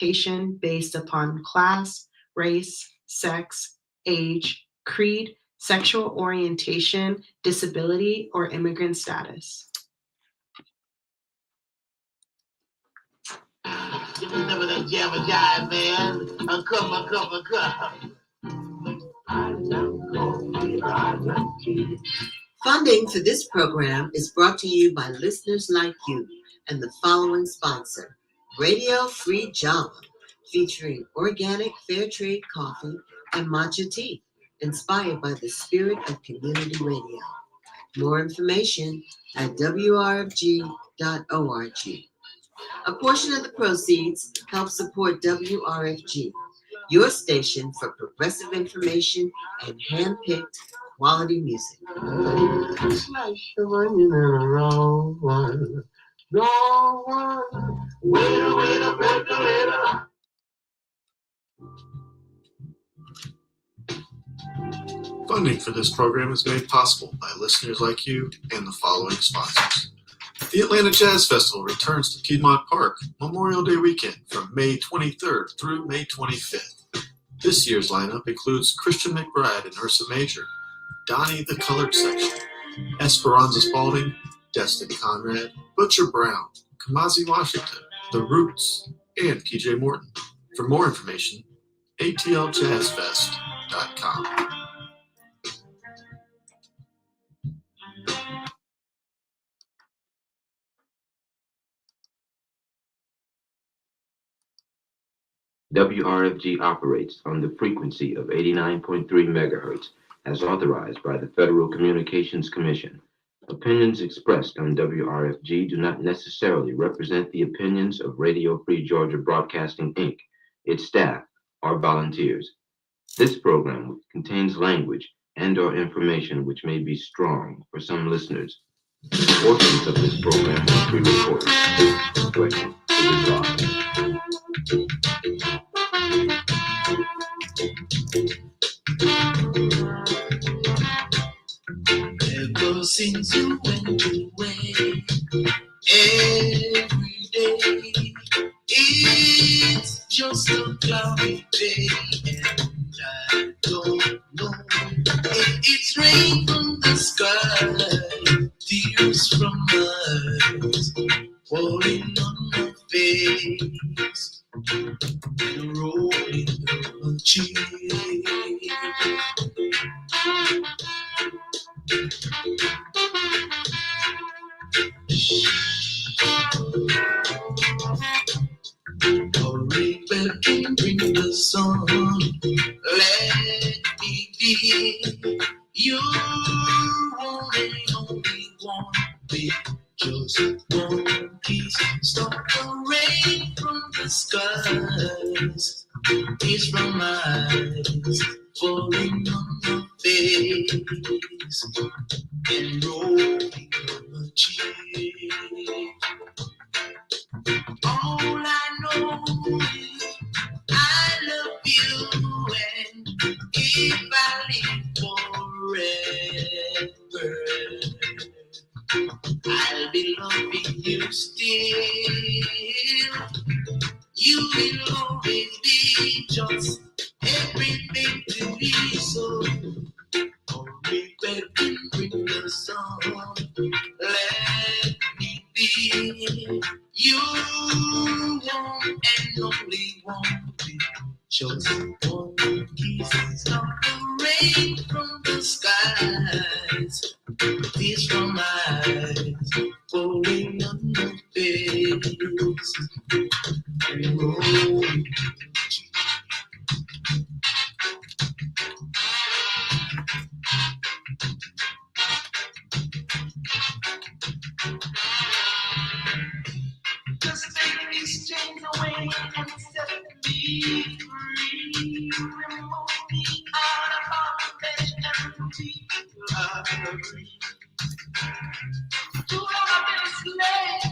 classification based upon class, race, sex, age, creed, sexual orientation, disability, or immigrant status. Give me some of that jabba jive, man. Come. Funding for this program is brought to you by listeners like you and the following sponsor, Radio Free Java, featuring organic fair trade coffee and matcha tea, inspired by the spirit of community radio. More information at wrfg.org. A portion of the proceeds helps support WRFG, your station for progressive information and hand-picked quality music. Slice of onion and a raw one. Raw one. Waiter, percolator. Funding for this program is made possible by listeners like you and the following sponsors. The Atlanta Jazz Festival returns to Piedmont Park Memorial Day weekend from May 23rd through May 25th. This year's lineup includes Christian McBride and Ursa Major, Donnie the Colored Section, Esperanza Spalding, Destin Conrad, Butcher Brown, Kamasi Washington, The Roots, and PJ Morton. For more information, atljazzfest.com. WRFG operates on the frequency of 89.3 megahertz as authorized by the Federal Communications Commission. Opinions expressed on WRFG do not necessarily represent the opinions of Radio Free Georgia Broadcasting, Inc., its staff, or volunteers. This program contains language and/or information which may be strong for some listeners. Portions of this program are pre-recorded. Discretion is advised. Ever since you went away, every day it's just a cloudy day, and I don't know if it's rain from the sky, tears from eyes falling on my face, and rolling down my cheek. Hurry back and bring the sun. Let me be your one and only one. Be just one piece. Stop the rain from the skies. It's from my eyes falling on my face and rolling on my cheek. All I know is I love you, and if I live forever, I'll be loving you still. You will always be just everything to me, so hurry back and bring the sun. Let me be you one and only one. Just one kiss of the rain from the skies. Tears from my eyes falling on my face and rolling. Just take these chains away and set me free. Remove me out of bondage and till I agree. Too long I've been a slave.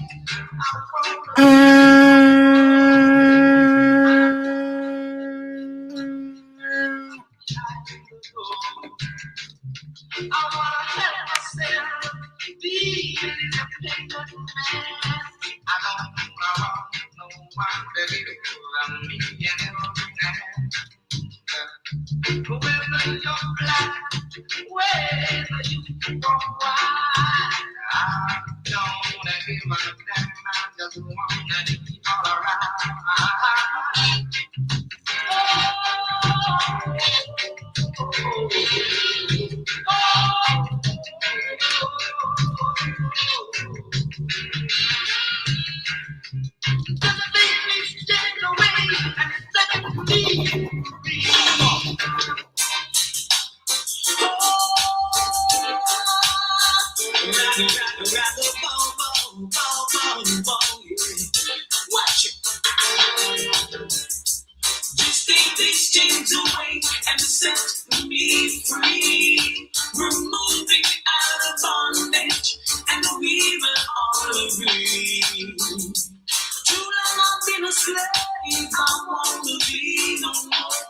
I'm I wanna help myself be an independent man. I don't need my heart, no one, baby, I'm Whether you're black, whether you are white, I don't wanna give a damn. I just wanna be all around. Watch it. Just take these chains away and set me free. Removing out of bondage, and we will all agree. Too long I've been a slave, I want to be no more.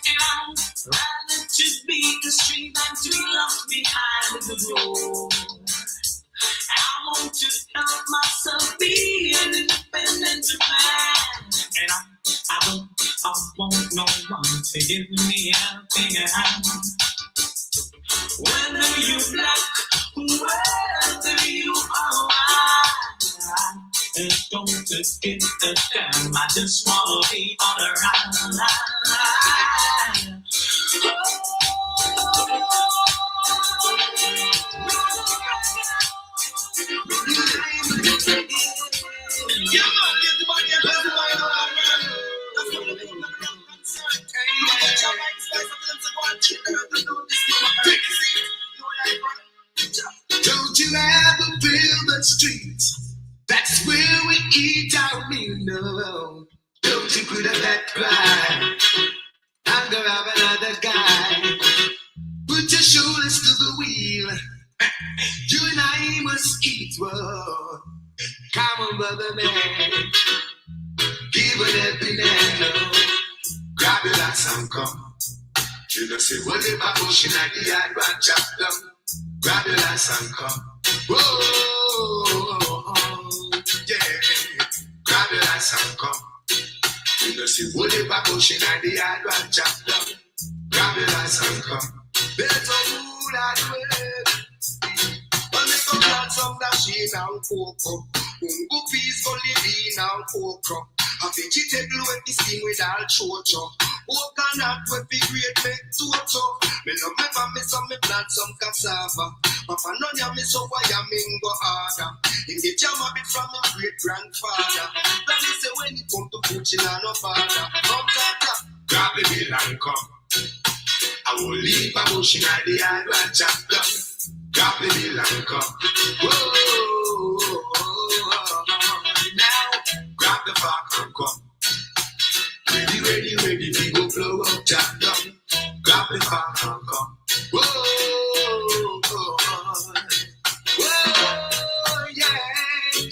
And I'd rather to be the street than to be locked behind the door. I want to help myself be an independent man. And I want no one to give me anything I have. Whether you black, whether you are white, and don't just give a damn. I just want to be all around. Don't you ever feel the streets? That's where we eat our meal. No, don't you put up that pride. I'm gonna have another guy. Put your shoulders to the wheel. You and I must eat. Whoa. Come on, brother man. Give it every man. No. Grab your ass and come. You know, say, what if I push in at the yard, one chop down? Grab your ass and come. Whoa, yeah. Grab your ass and come. You know, say, what if I push in at the yard, one chop down? Grab your ass and come. There's a rule at work. But they come down some dashing and cocoa. Ungo peacefully bean and cocoa. A vegetable with the steam with all chocho. Coconut with the great make toto. Me no me family so me plant some cassava. Papa no ya me so why ya mingo harder. In the jam a bit from my great grandfather. That is say when it come to coaching and no father. Come tata, grab the bill and come. I will leave a bush in the yard and chop down. Grab the bill and come. Whoa, now grab the fork and come. Ready, ready, ready, we go blow up, chop down. Grab the fork and come. Whoa, yeah,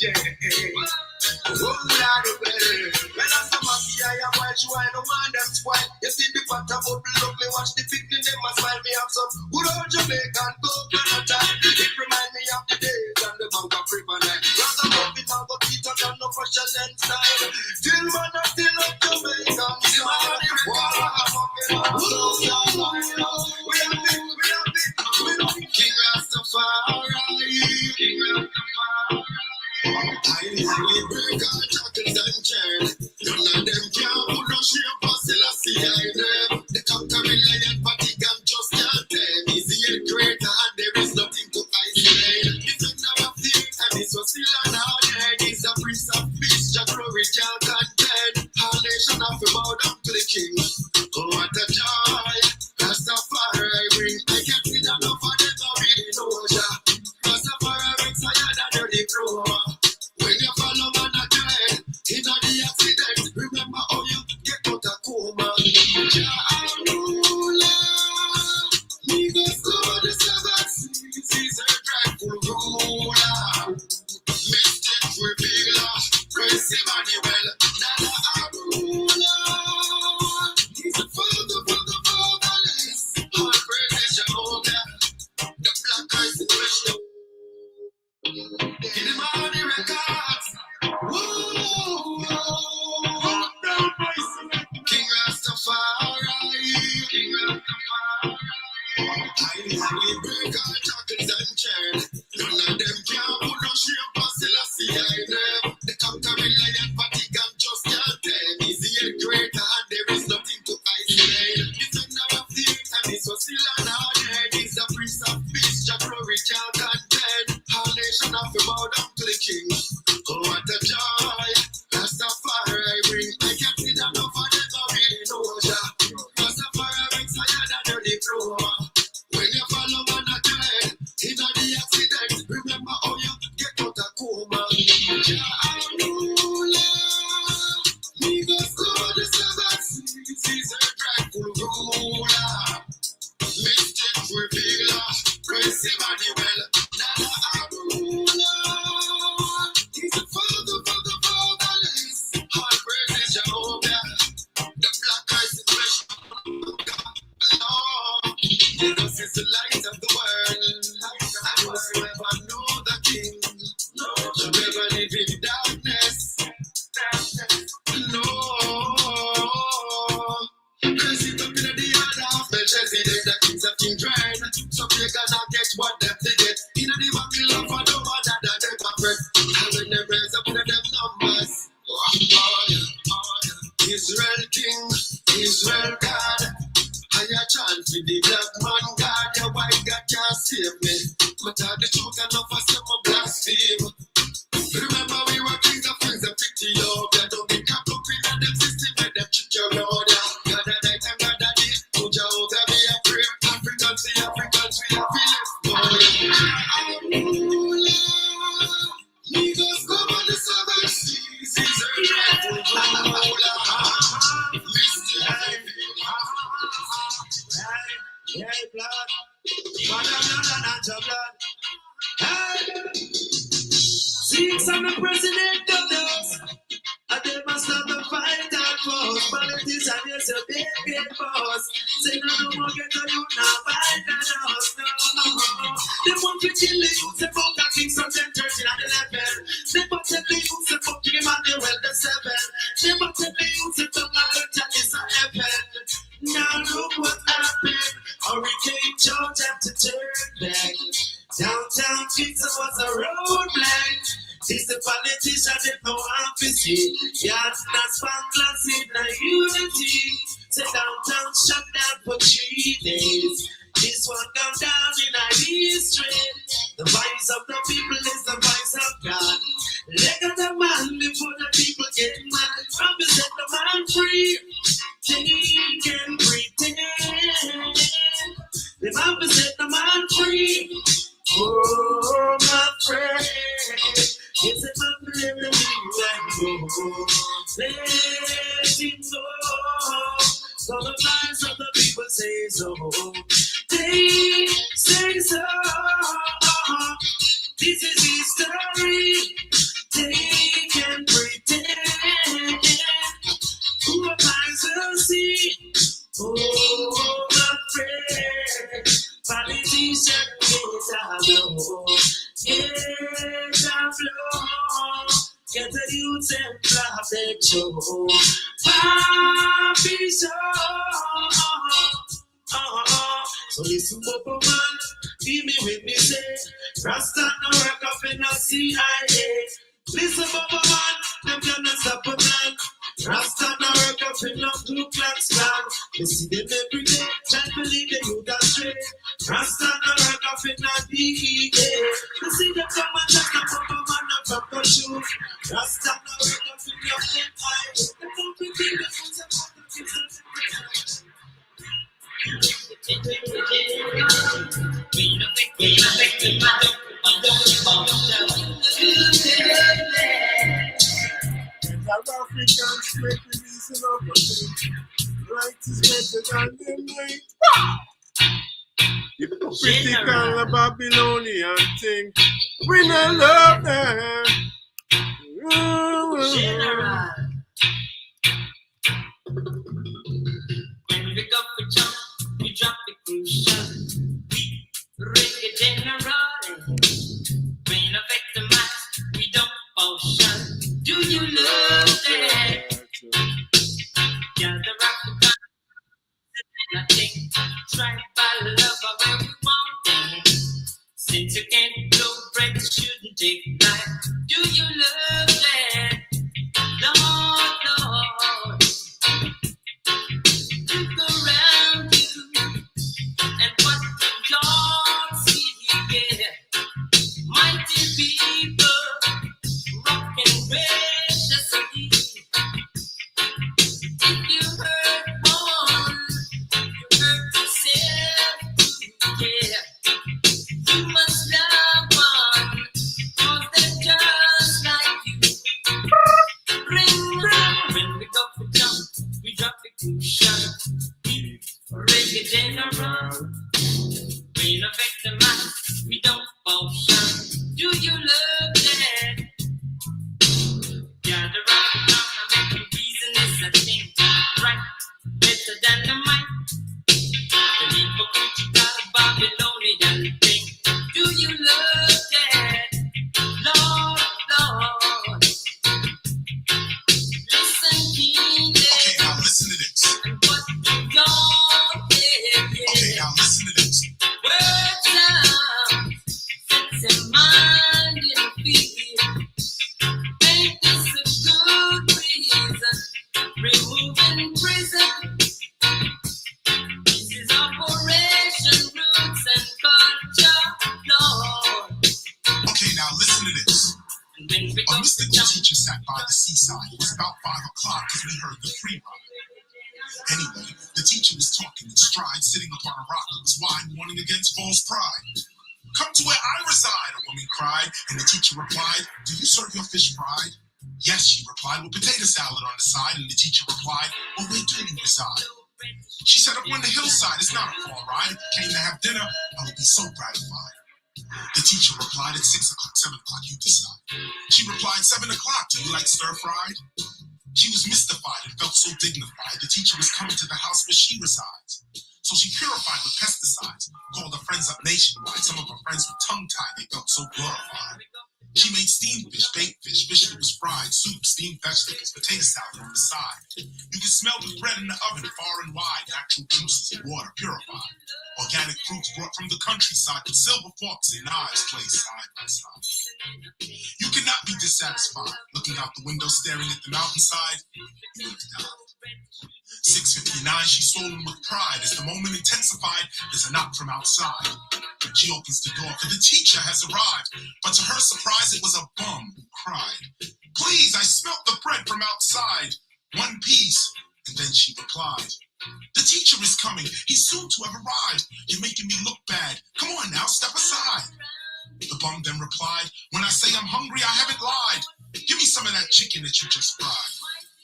yeah. Whoa, Lord, when I come up here, I am white, you ain't no man them spoil. You see the pot of bubble up, me watch the picnic, them a smile, me have some good old Jamaican coconut time. It remind me of the days and the bank of river night. Rather love it, I go teach and no fashion and style. Till man, I still up Jamaican style. We are big, King Rastafari. King Rastafari. I break all shackles and chains. None of them can put no shape or Selassie I them. The conquering lion fatigue and just can't tame. He's the creator and there is nothing to isolate. He's never fear and he's so still and hard head. He's a prince of peace, Jack glory can't contend. All nation have to bow down to the king. Oh, what a joy. Rastafari bring. I can't see that enough of them to really know ya. Rastafari brings higher than the crow. When you follow man again, in the accident, remember how you get out of coma. Jah ruler, me go so the seven seas, he's a dreadful ruler. Mystic revealer, praise Emmanuel, Nana ruler. He's a father for the fatherless, all praise Jehovah, the black Christ in Krishna. In the morning records, whoa, King Rastafari, King Rastafari. Israel King, Israel God. I a chant for the black man God. Your white God can't save me. But tell the truth enough for some blaspheme. Remember we were kings of kings and picked you up. They don't get caught up in them system where they trick your Lord. God a night and God a day. Put your out and be a free. Africans, we have to live. Niggas come on the seven seas. Israel hey, blood. Hey. Six and the president of those. And they must have the fight and force. Politicians, yes, a big boss. Say no more get a youth now fight and us. No. They want to kill the youth. They vote at Kings of 10, 13 and 11. They want to the youth. They vote to Emmanuel the 7. They want to the youth. They talk about Janice and heaven. Now look what happened. Hurricane George had to turn back. Downtown Pizza was a roadblock. It's the politician that no office. Yes, that's fantasy in a unity. Say downtown shut down for 3 days. This one come down in our history. The voice of the people is the voice of God. Let the man before the people get mad. Promise set the man free. They can pretend. The man set the man free. Oh, my friend. It's a man in the go. Let him go. So the minds of the people say so. They say so. This is history. They can pretend. Who am I to see? Oh, my friend. Politician, get a blow. Get a blow. Get the youth and clap their show. Papi so listen, Bobo man, be me with me say, Rasta no work up in the CIA. Listen, Bobo man, them cannot stop a plan. Rasta no work up in the Ku Klux Klan. You see them every day, try to lead the youth astray. Rasta no work up in the DEA. You see them come and just a Bobo man and drop the shoe. Rasta no work up in your eye. They don't be the youth about the kids. Africans make the reason of a thing. Light is better than the night. You critical Babylonian thing. We not love them. General. When we go for jump, we drop the crucial. We ring a general. When affect the mass, we don't potion. Do you love that? Yeah, the rock nothing. Tribal lover where we want it. Since you can't blow bread, shouldn't take time. Do you love that? Lord. Look around you and what the Lord see, yeah. Mighty people, rocking graciously. If you hurt one, you hurt yourself, yeah. You must love one, 'cause they're just like you. Ring, when we go for jump, we drop the cushion. Reggae general, we no affect the mass, we don't potion. Do you love that? Gather round and make the reason is a thing. Right, better than the mic. The hypocritical Babylonian thing. Do you love that? Lord. Listen keenly. Okay, now listen to this. And what you got, yeah. Okay, now listen to this. Words out, sets your mind in fear. Make this a good reason. Remove move in prison. This is Operation Roots and Culture, Lord. Okay, now listen to this. And when we A go mystical teacher sat by the seaside. It was about 5 o'clock as we heard the free ride. Anyway, the teacher was talking in stride, sitting upon a rock that was wide, warning against false pride. Come to where I reside, a woman cried, and the teacher replied, do you serve your fish fried? Yes, she replied, with potato salad on the side, and the teacher replied, well, where do you reside? She said, up on the hillside, it's not a far ride. If you came to have dinner, I would be so gratified. The teacher replied, at 6 o'clock, 7 o'clock, you decide. She replied, 7 o'clock, do you like stir-fried? She was mystified and felt so dignified. The teacher was coming to the house where she resides. So she purified with pesticides, called her friends up nationwide. Some of her friends were tongue-tied, they felt so glorified. She made steamed fish, baked fish, fish that was fried, soup, steamed vegetables, potato salad on the side. You could smell the bread in the oven far and wide, natural juices and water purified. Organic fruits brought from the countryside with silver forks and knives placed side by side. You cannot be dissatisfied, looking out the window, staring at the mountainside. You would have died. 6:59, she's swollen with pride. As the moment intensified, there's a knock from outside. She opens the door, for the teacher has arrived. But to her surprise, it was a bum who cried, please, I smelt the bread from outside. One piece. And then she replied, the teacher is coming. He's soon to have arrived. You're making me look bad. Come on now, step aside. The bum then replied, when I say I'm hungry, I haven't lied. Give me some of that chicken that you just fried.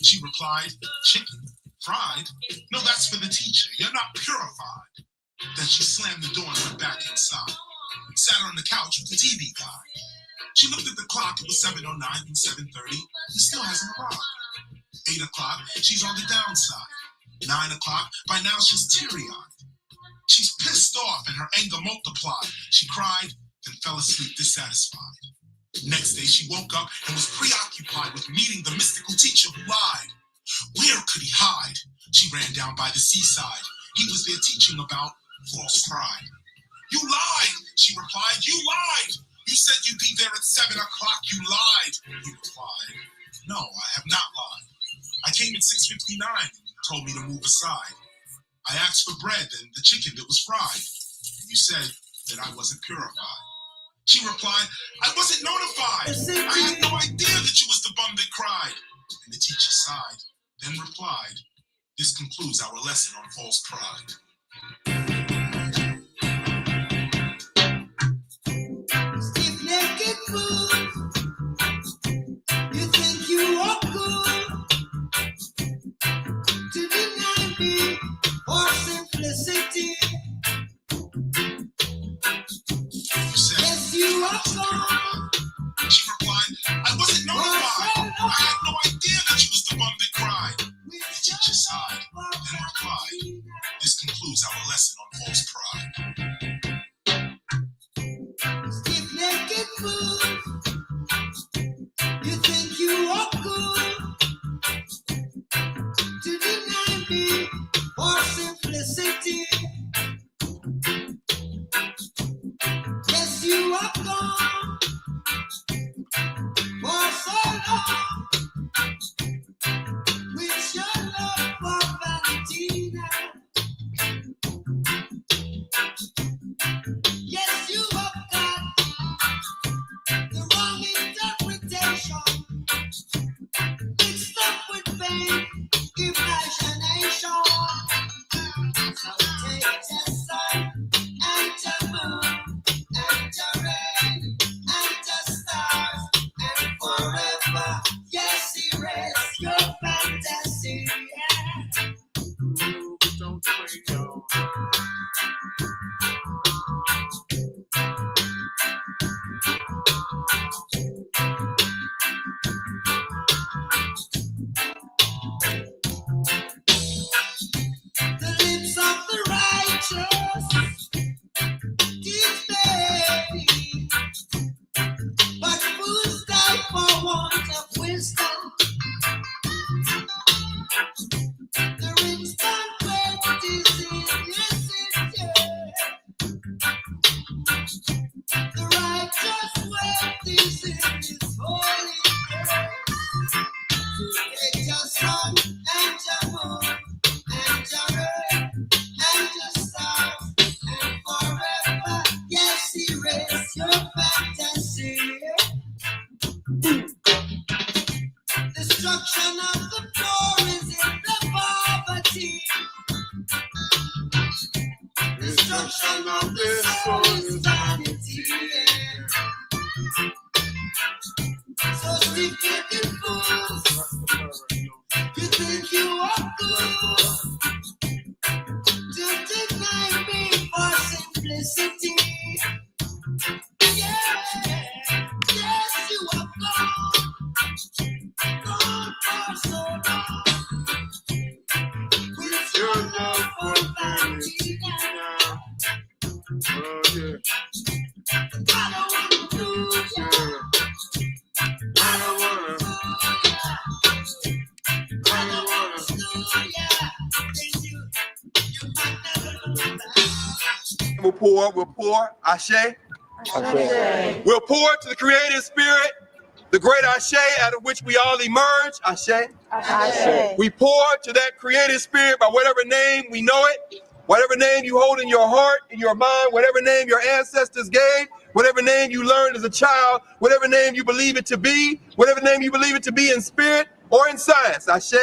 She replied, chicken? Fried? No, that's for the teacher. You're not purified. Then she slammed the door and went back inside. Sat on the couch with the TV guy. She looked at the clock. It was 7:09 and 7:30. He still hasn't arrived. 8 o'clock, she's on the downside. 9 o'clock, by now she's teary-eyed. She's pissed off and her anger multiplied. She cried, then fell asleep dissatisfied. Next day, she woke up and was preoccupied with meeting the mystical teacher who lied. Where could he hide? She ran down by the seaside. He was there teaching about false pride. You lied, she replied, you lied. You said you'd be there at 7 o'clock, you lied. He replied, no, I have not lied. I came at 6:59 and you told me to move aside. I asked for bread and the chicken that was fried. And you said that I wasn't purified. She replied, I wasn't notified. I had no idea that you was the bum that cried. And the teacher sighed, then replied, this concludes our lesson on false pride. Stiff-necked fool, you think you are good to deny me or simplicity. You said, Yes, you are gone. she replied, I wasn't notified. I had no idea that you was the bum that cried. The teacher sighed, then replied, this concludes our lesson on false pride. Stiff-necked fool, you think you are good to deny me or simplicity. Yes, you are gone for so long with your love for vanity now. Yes, you have got the wrong interpretation, mixed up with vain imagination. So take the sun and the moon and the rain and the stars and forever, yes, erase your fantasy. The lips of the righteous give baby, but fools die for want of wisdom. The instant great disease Your love fulfilling now. Oh yeah. We're poor, Ashe. We're poor to the creative spirit, the great Ashe out of which we all emerge, Ashe. We pour to that creative spirit by whatever name we know it, whatever name you hold in your heart, in your mind, whatever name your ancestors gave, whatever name you learned as a child, whatever name you believe it to be, whatever name you believe it to be in spirit or in science, Ashe.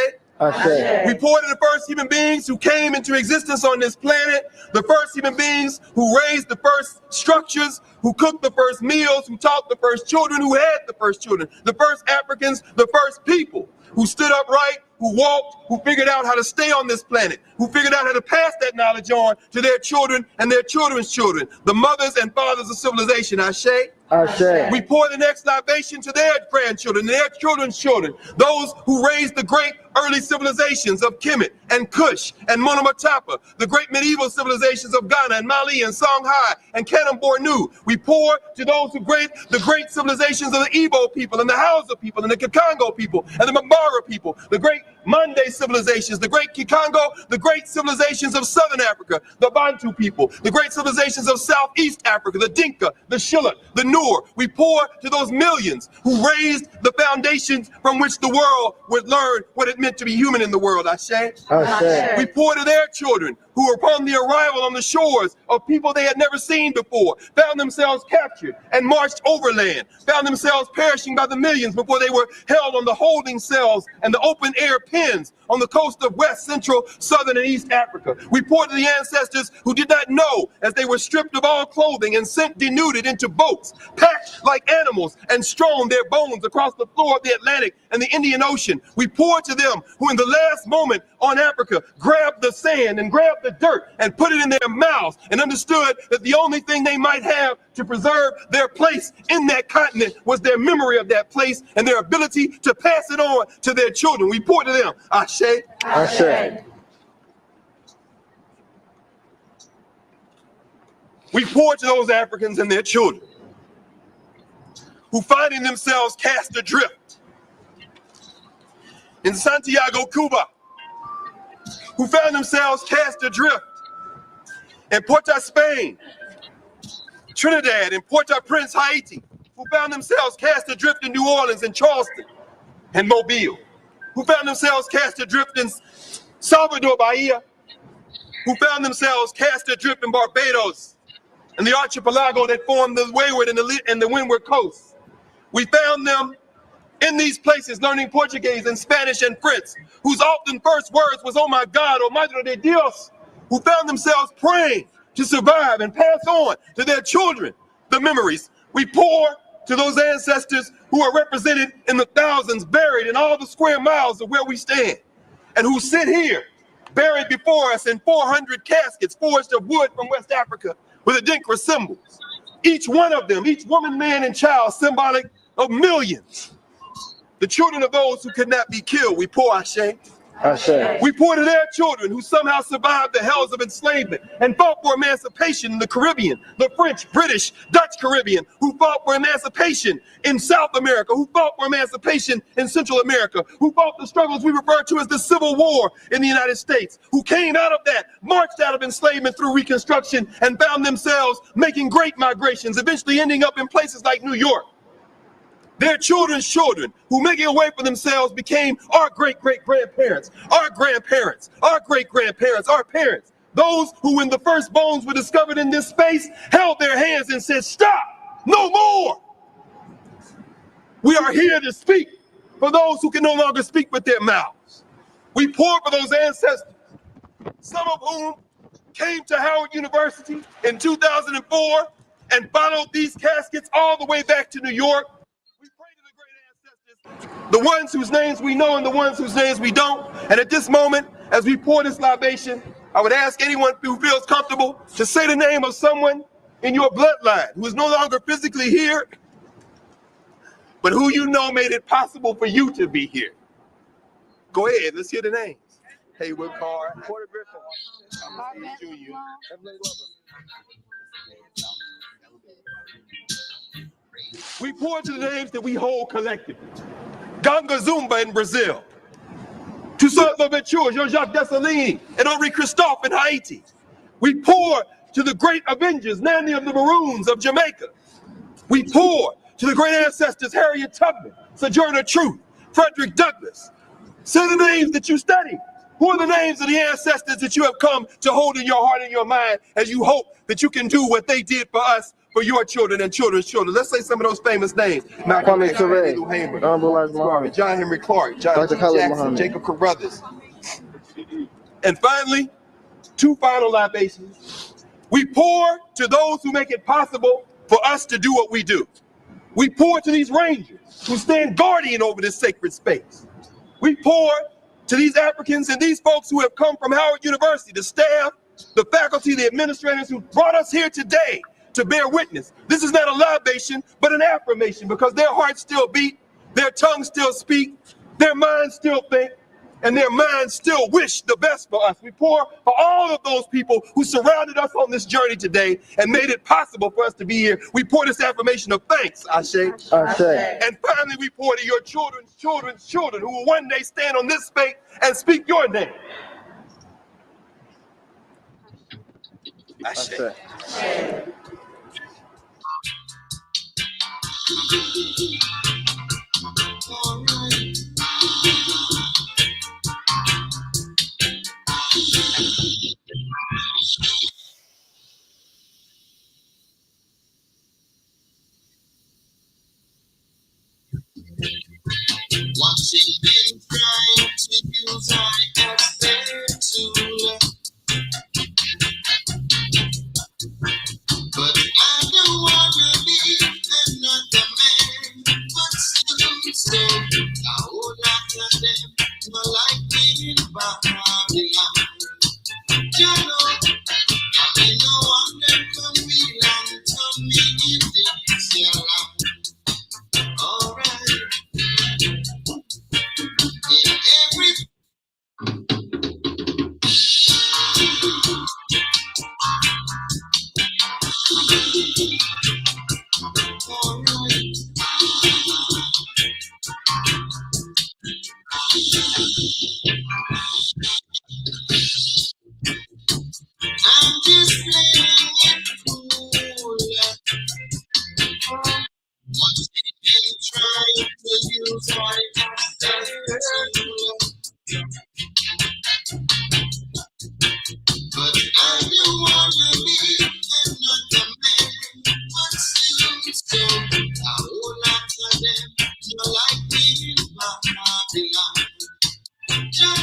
We pour to the first human beings who came into existence on this planet, the first human beings who raised the first structures, who cooked the first meals, who taught the first children, who had the first children, the first Africans, the first people, who stood upright, who walked, who figured out how to stay on this planet, who figured out how to pass that knowledge on to their children and their children's children, the mothers and fathers of civilization, Ashe. We pour the next libation to their grandchildren, their children's children, those who raised the great early civilizations of Kemet and Kush and Monomotapa, the great medieval civilizations of Ghana and Mali and Songhai and Kanem Bornu. We pour to those who the great civilizations of the Igbo people and the Hausa people and the Kikongo people and the Mbara people, the great Mande civilizations, the great Kikongo, the great civilizations of Southern Africa, the Bantu people, the great civilizations of Southeast Africa, the Dinka, the Shilluk, the Noor. We pour to those millions who raised the foundations from which the world would learn what it meant to be human in the world, Ashe. We pour to their children who, upon the arrival on the shores of people they had never seen before, found themselves captured and marched overland, found themselves perishing by the millions before they were held on the holding cells and the open air pens on the coast of West, Central, Southern, and East Africa. We pour to the ancestors who did not know as they were stripped of all clothing and sent denuded into boats, packed like animals, and strewn their bones across the floor of the Atlantic and the Indian Ocean. We pour to them who in the last moment on Africa grabbed the sand and grabbed the dirt and put it in their mouths and understood that the only thing they might have to preserve their place in that continent was their memory of that place and their ability to pass it on to their children. We pour to them, Ashe. Ashe. We pour to those Africans and their children who finding themselves cast adrift in Santiago, Cuba, who found themselves cast adrift in Porto, Spain, Trinidad, and Port-au-Prince, Haiti, who found themselves cast adrift in New Orleans and Charleston and Mobile, who found themselves cast adrift in Salvador, Bahia, who found themselves cast adrift in Barbados and the archipelago that formed the wayward and the windward coast. We found them in these places learning Portuguese and Spanish and French, whose often first words was, "Oh my God, oh Madre de Dios," who found themselves praying to survive and pass on to their children the memories. We pour to those ancestors who are represented in the thousands, buried in all the square miles of where we stand, and who sit here, buried before us in 400 caskets forged of wood from West Africa with Adinkra symbols. Each one of them, each woman, man, and child, symbolic of millions. The children of those who could not be killed, we pour, Ashe. Ashe. We pour to their children who somehow survived the hells of enslavement and fought for emancipation in the Caribbean, the French, British, Dutch Caribbean, who fought for emancipation in South America, who fought for emancipation in Central America, who fought the struggles we refer to as the Civil War in the United States, who came out of that, marched out of enslavement through Reconstruction, and found themselves making great migrations, eventually ending up in places like New York. Their children's children, who making a way for themselves, became our great-great-grandparents, our grandparents, our great-grandparents, our parents. Those who, when the first bones were discovered in this space, held their hands and said, "Stop, no more." We are here to speak for those who can no longer speak with their mouths. We pour for those ancestors, some of whom came to Howard University in 2004 and followed these caskets all the way back to New York. We pray to the great ancestors, the ones whose names we know and the ones whose names we don't. And at this moment, as we pour this libation, I would ask anyone who feels comfortable to say the name of someone in your bloodline who is no longer physically here, but who you know made it possible for you to be here. Go ahead, let's hear the names. Haywood Carr, Porter Griffin, Steve Jr., Evelyn Glover. We pour to the names that we hold collectively. Ganga Zumba in Brazil. Toussaint Louverture, Jean-Jacques Dessalines, and Henri Christophe in Haiti. We pour to the great Avengers, Nanny of the Maroons of Jamaica. We pour to the great ancestors, Harriet Tubman, Sojourner Truth, Frederick Douglass. Say the names that you study. Who are the names of the ancestors that you have come to hold in your heart and your mind as you hope that you can do what they did for us, for your children and children's children? Let's say some of those famous names. Malcolm X, Lou Hamer, John Henry Clark, John G. Jackson, Jacob Carruthers. And finally, two final libations. We pour to those who make it possible for us to do what we do. We pour to these rangers who stand guardian over this sacred space. We pour to these Africans and these folks who have come from Howard University, the staff, the faculty, the administrators who brought us here today to bear witness. This is not a libation, but an affirmation, because their hearts still beat, their tongues still speak, their minds still think, and their minds still wish the best for us. We pour for all of those people who surrounded us on this journey today and made it possible for us to be here. We pour this affirmation of thanks, Ashe. Ashe. And finally, we pour to your children's children's children who will one day stand on this space and speak your name. Ashe. Ashe. Watching them trying to use my ancestral, but I don't wanna be another man. But still, so a whole lot of them no like being Babylon. You know, I mean, no one them come real and turn me in this your life. Alright. In every I'm just playing it cool. Once again, trying to use my ancestral, but I don't wanna be another man. But still, so a whole lot of them no like being Babylon. You know,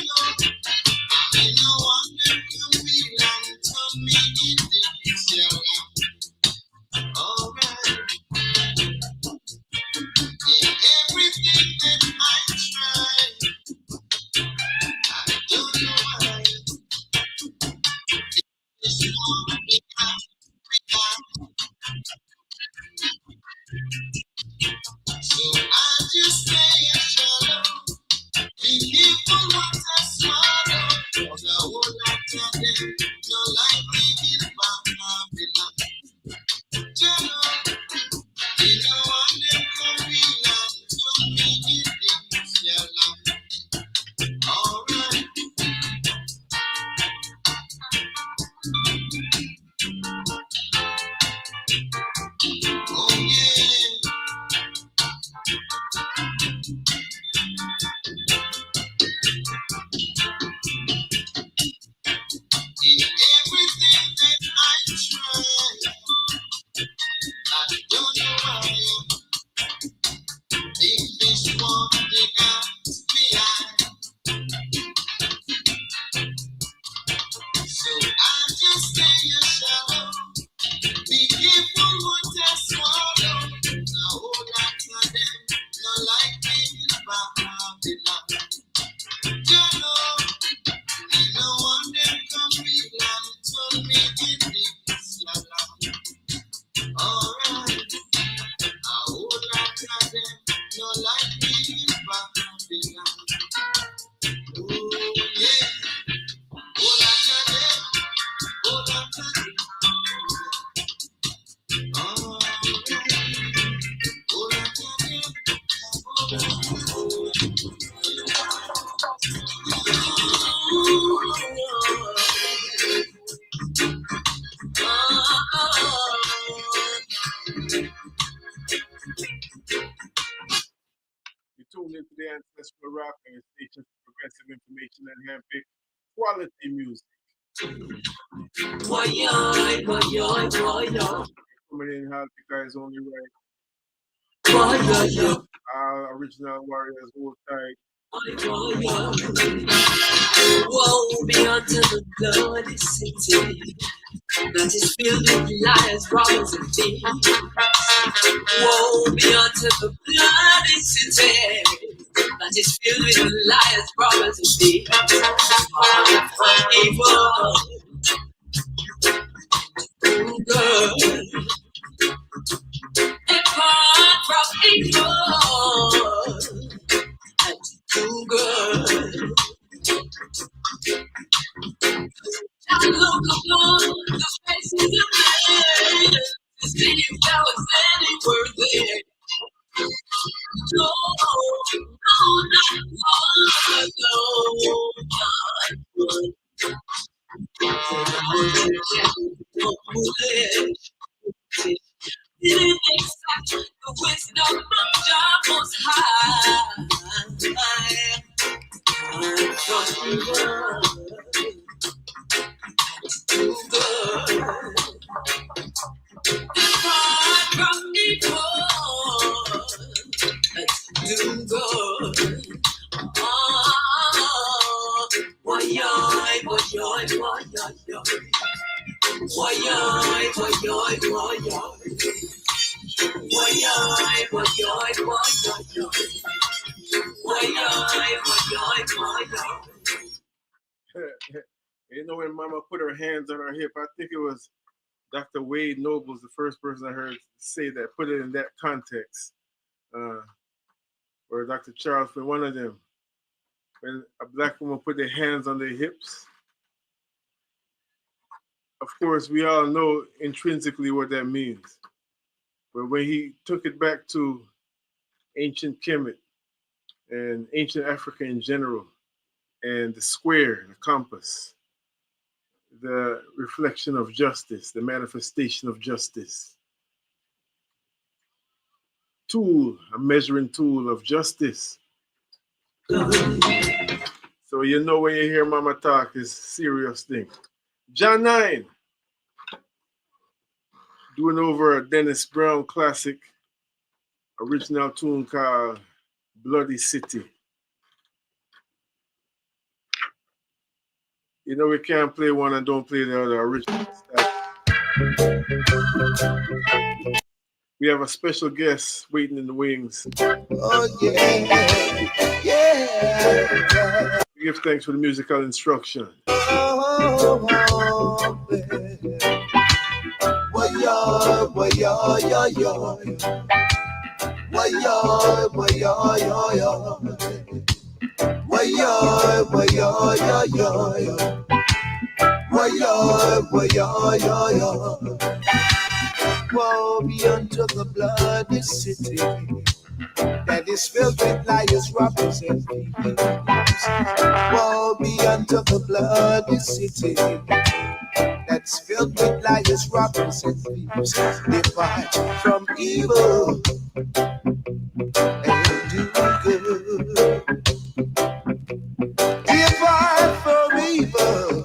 I know one them can be and turn me in this your life. Alright. In everything that I try, I don't know why. It's all because so I just say shalom. Be careful what I swallow. Cause a whole lot of them no like being Babylon. Shalom. You know I'm them come real and turn me in this your life. Alright. Oh yeah. In everything that tuned into the ancestral rock and station for progressive information and handpicked quality music. Coming in hot because only right. Our original warriors hold tight. Woe be unto the bloody city that is filled with liars, robbers, and thieves. Woe be unto the bloody city that is filled with liars, robbers, and thieves. Evil, good, depart from evil, and do good. And look upon the faces of men to see if there was any word there. No, not one, no, didn't accept the wisdom of Jah Most High. Depart from evil, do good. Why, You know, when Mama put her hands on her hip, I think it was Dr. Wade Noble's the first person I heard say that, put it in that context. Or Dr. Charles, for one of them, when a black woman put their hands on their hips. Of course, we all know intrinsically what that means. But when he took it back to ancient Kemet and ancient Africa in general, and the square, the compass, the reflection of justice, the manifestation of justice, tool, a measuring tool of justice. So you know when you hear Mama talk, it's a serious thing. John 9, doing over a Dennis Brown classic, original tune called Bloody City. You know we can't play one and don't play the other original stuff. We have a special guest waiting in the wings. oh yeah, yeah. We give thanks for the musical instruction. Woe be unto the bloody city that is filled with liars, robbers, and thieves. Woe be unto the bloody city that's filled with liars, robbers, and thieves. Depart from evil and do good. Depart from evil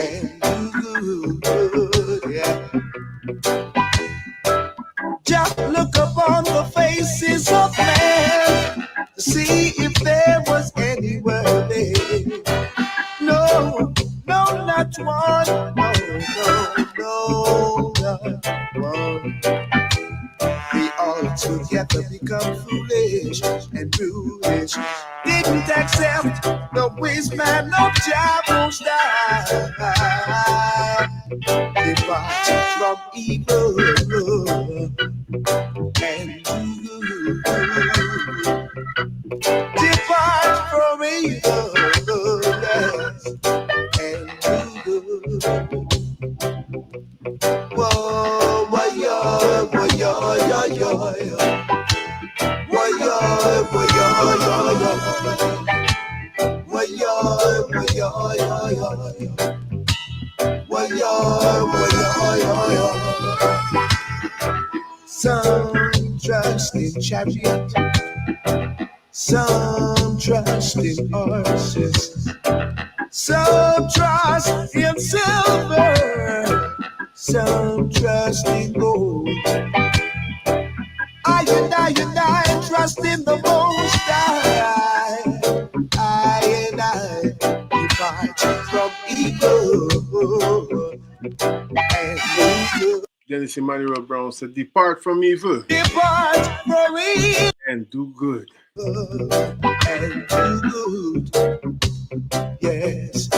and do good. Yeah. Just look upon the faces of men to see if there was anywhere there. No, not one. No, not one. We all together become foolish and foolish. Didn't accept the wisdom of Jah Most High. Depart from evil and do good. Depart from evil, yes, and do good. Whoa, why, yo, why, yo, yo, yo, yo. Why, yo, why, yo, yo, yo. Why, yo, Some trust in chariots, some trust in horses, some trust in silver, some trust in gold. I trust in the Most High. I depart from evil and do good. Dennis Emmanuel Brown said, "Depart from evil Depart from evil and do good." and do good. Yes.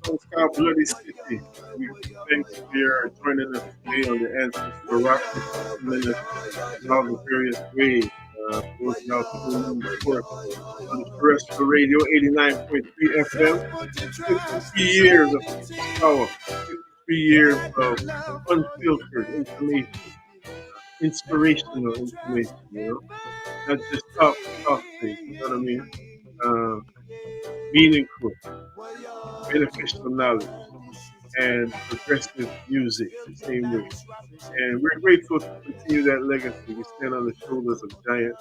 So it's called Bloody City. We thanks for your joining us today on the Ancestral Rock, minutes in all the various ways. Those now tuning in, of course, on the terrestrial radio 89.3 FM. 53 years of power, 53 years of unfiltered information, inspirational information, not just talk things, you know what I mean? Meaningful, beneficial knowledge, and progressive music the same way. And we're grateful to continue that legacy. We stand on the shoulders of giants,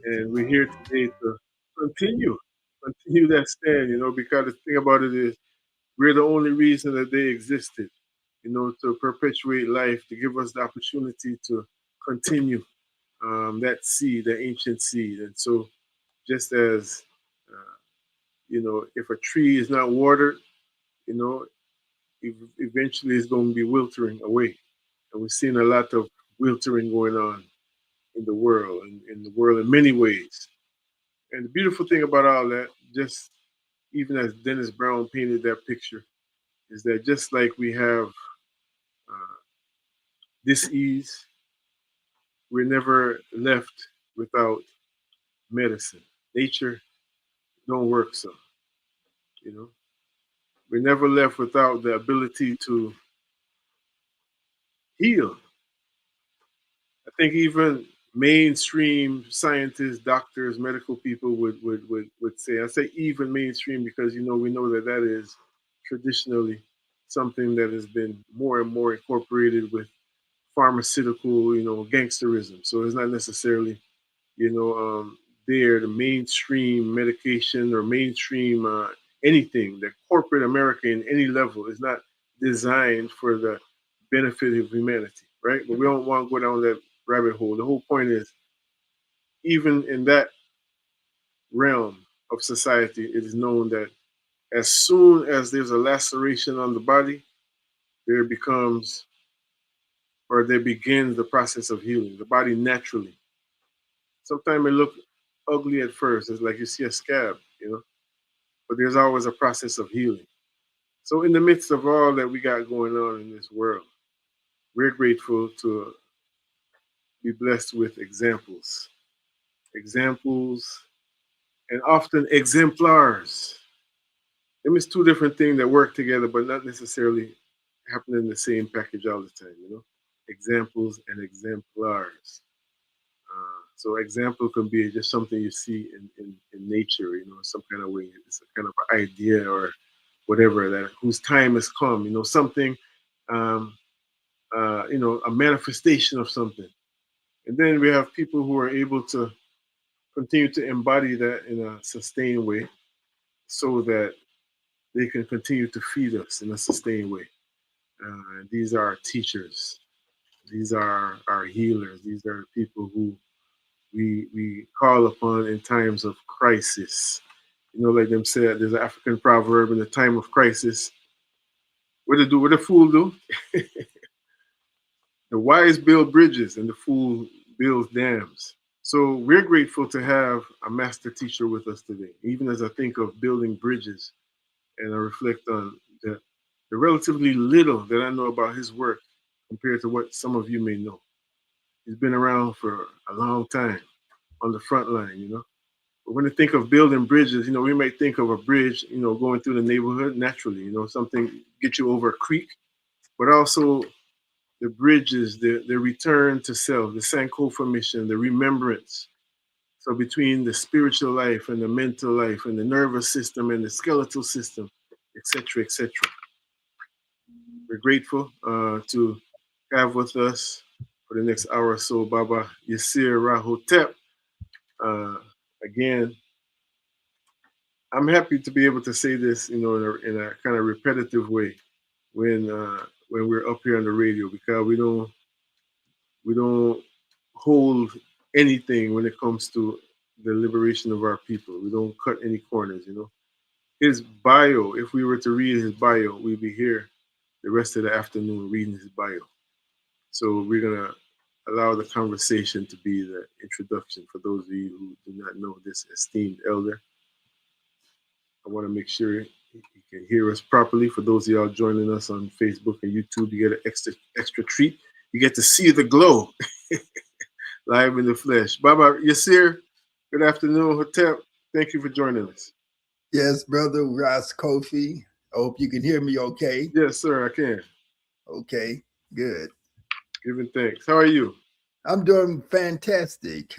and we're here today to continue that stand, because the thing about it is we're the only reason that they existed, to perpetuate life, to give us the opportunity to continue that seed, that ancient seed. And so just as, if a tree is not watered, eventually it's going to be wiltering away. And we're seeing a lot of wiltering going on in the world, in many ways. And the beautiful thing about all that, just even as Dennis Brown painted that picture, is that just like we have dis-ease, we're never left without medicine. Nature don't work so, We're never left without the ability to heal. I think even mainstream scientists, doctors, medical people would say, I say even mainstream because, we know that that is traditionally something that has been more and more incorporated with pharmaceutical, gangsterism. So it's not necessarily, there, the mainstream medication or mainstream anything, that corporate America in any level is not designed for the benefit of humanity, right? But we don't want to go down that rabbit hole. The whole point is, even in that realm of society, it is known that as soon as there's a laceration on the body, there begins the process of healing. The body naturally. Sometimes it looks ugly at first. It's like you see a scab, but there's always a process of healing. So in the midst of all that we got going on in this world, we're grateful to be blessed with examples, and often exemplars. Them is two different things that work together, but not necessarily happen in the same package all the time, Examples and exemplars. So example can be just something you see in nature, some kind of way. It's a kind of idea or whatever that whose time has come, something, a manifestation of something. And then we have people who are able to continue to embody that in a sustained way so that they can continue to feed us in a sustained way. These are our teachers. These are our healers. These are people who we call upon in times of crisis. Like them said, there's an African proverb, in the time of crisis, what the fool do? The wise build bridges and the fool builds dams. So we're grateful to have a master teacher with us today. Even as I think of building bridges and I reflect on the relatively little that I know about his work compared to what some of you may know. He's been around for a long time on the front line, But when you think of building bridges, we might think of a bridge, going through the neighborhood naturally, something get you over a creek, but also the bridges, the return to self, the Sankofa mission, the remembrance, So between the spiritual life and the mental life and the nervous system and the skeletal system, etc., etc. We're grateful to have with us for the next hour or so Baba Yirser Ra Hotep. Again, I'm happy to be able to say this, in a kind of repetitive way when we're up here on the radio, because we don't hold anything when it comes to the liberation of our people. We don't cut any corners, His bio, if we were to read his bio, we'd be here the rest of the afternoon reading his bio. So we're going to allow the conversation to be the introduction for those of you who do not know this esteemed elder. I want to make sure you can hear us properly. For those of y'all joining us on Facebook and YouTube, you get an extra treat. You get to see the glow live in the flesh. Baba Yirser, good afternoon, Hotep. Thank you for joining us. Yes, brother Ross Kofi. I hope you can hear me okay. Yes, sir, I can. Okay, good. Giving thanks. How are you? I'm doing fantastic.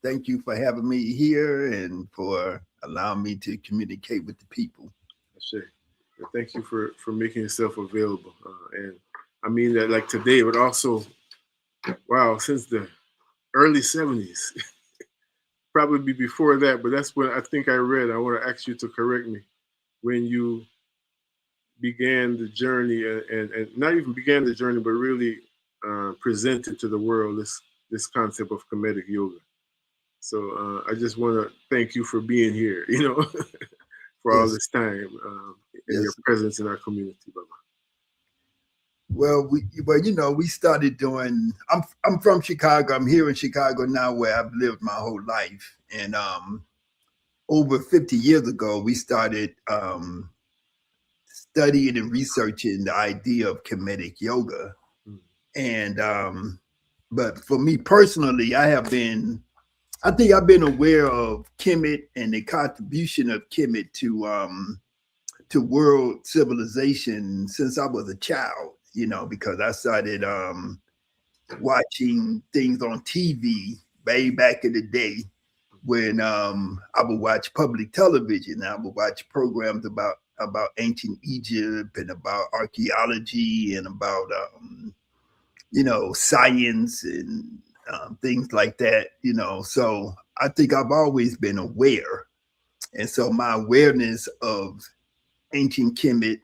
Thank you for having me here and for allowing me to communicate with the people. Thank you for making yourself available. And I mean that like today, but also, wow, since the early 70s. Probably before that, but that's when I think I read. I want to ask you to correct me. When you began the journey, and not even began the journey, but really presented to the world this concept of Kemetic yoga. So I just want to thank you for being here, for all this time and your presence in our community, Baba. Well, we started doing. I'm from Chicago. I'm here in Chicago now, where I've lived my whole life. And over 50 years ago, we started studying and researching the idea of Kemetic yoga. And but for me personally, I think I've been aware of Kemet and the contribution of Kemet to world civilization since I was a child. Because I started watching things on TV way back in the day when I would watch public television. I would watch programs about ancient Egypt and about archaeology and about science and things like that. So I think I've always been aware, and so my awareness of ancient Kemet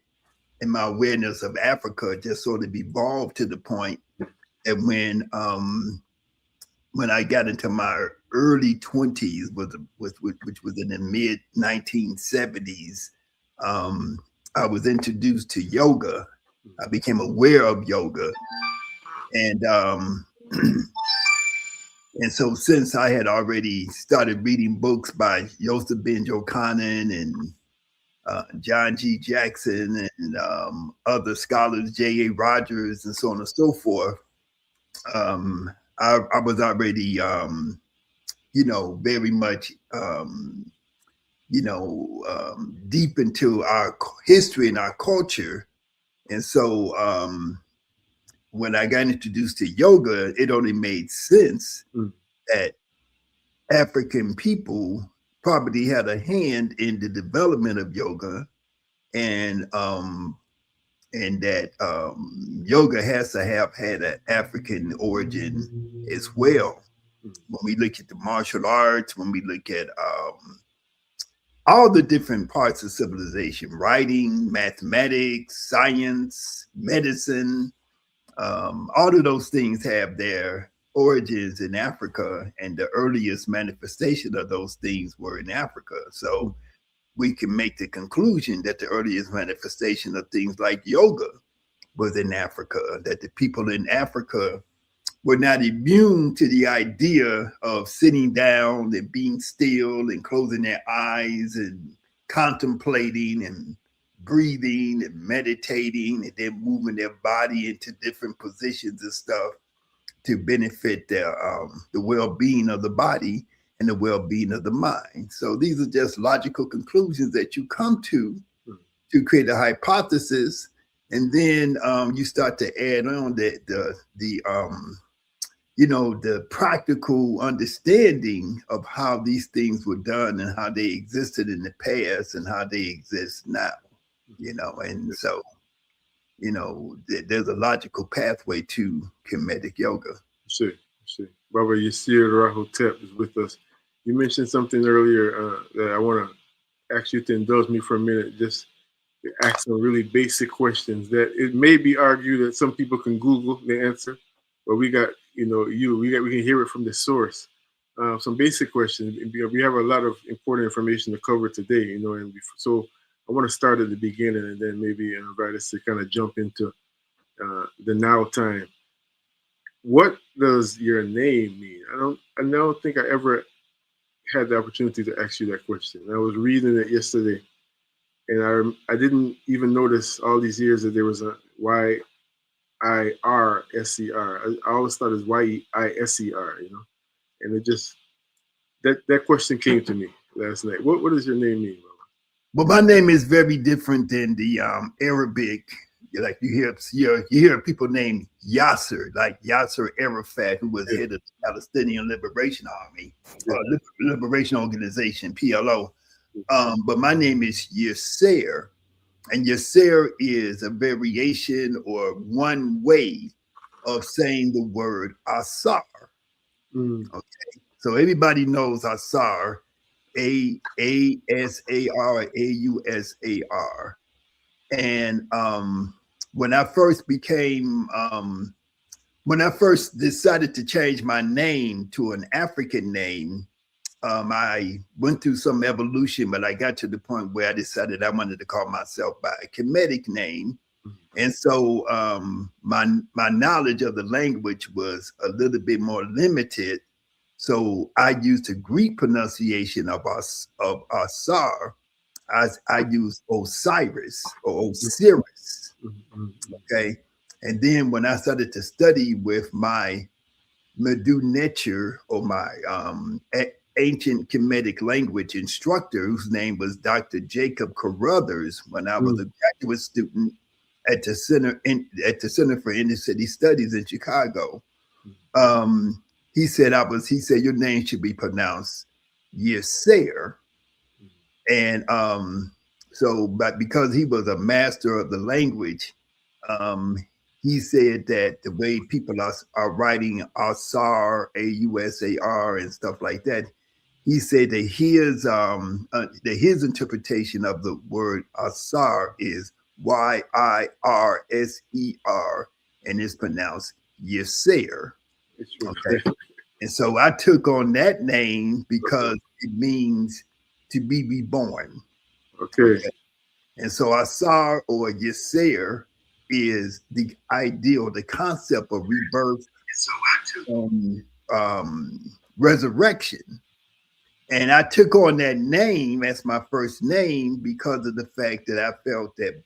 and my awareness of Africa just sort of evolved to the point that when I got into my early 20s, which was in the mid 1970s, I was introduced to yoga. I became aware of yoga, and and so since I had already started reading books by Joseph Ben Jochanan and John G. Jackson and other scholars, J.A. Rogers, and so on and so forth, I was already, very much, deep into our history and our culture. And so when I got introduced to yoga, it only made sense that African people probably had a hand in the development of yoga, and that yoga has to have had an African origin as well. When we look at the martial arts, when we look at all the different parts of civilization, writing, mathematics, science, medicine, all of those things have their origins in Africa, and the earliest manifestation of those things were in Africa. So we can make the conclusion that the earliest manifestation of things like yoga was in Africa, that the people in Africa were not immune to the idea of sitting down and being still and closing their eyes and contemplating and breathing and meditating and then moving their body into different positions and stuff to benefit the well-being of the body and the well-being of the mind. So these are just logical conclusions that you come to create a hypothesis, and then you start to add on the the practical understanding of how these things were done and how they existed in the past and how they exist now, and so, there's a logical pathway to Kemetic yoga. See. Baba Yirser Ra Hotep is with us. You mentioned something earlier that I want to ask you to indulge me for a minute, just to ask some really basic questions that it may be argued that some people can Google the answer, but we got, we can hear it from the source. Some basic questions. We have a lot of important information to cover today, so I want to start at the beginning and then maybe invite us to kind of jump into the now time. What does your name mean? I don't think I ever had the opportunity to ask you that question. I was reading it yesterday, and I didn't even notice all these years that there was a Y-I-R-S-E-R. I always thought it was Y-I-S-E-R, and it just that question came to me last night. What does your name mean, Baba? Well, my name is very different than the Arabic. Like you hear people named Yasser, like Yasser Arafat, who was head of the Palestinian Liberation Army, Liberation Organization, PLO. But my name is Yirser, and Yirser is a variation or one way of saying the word Asar. Okay, so everybody knows Asar, A-S-A-R, A-U-S-A-R. And when I first decided to change my name to an African name, I went through some evolution, but I got to the point where I decided I wanted to call myself by a Kemetic name. And so my knowledge of the language was a little bit more limited. So I used a Greek pronunciation of Asar. I use Osiris or Osiris. Okay. And then when I started to study with my Medu Necher or my ancient Kemetic language instructor, whose name was Dr. Jacob Carruthers, when I was a graduate student at the Center for Inner City Studies in Chicago, he said your name should be pronounced Yirser. And but because he was a master of the language, he said that the way people are writing Asar, A-U-S-A-R and stuff like that, he said that his interpretation of the word Asar is Y-I-R-S-E-R, and it's pronounced Yirser. Okay. And so I took on that name because it means to be reborn. Okay. And so Asar or Yirser is the ideal, the concept of rebirth and resurrection. And I took on that name as my first name because of the fact that I felt that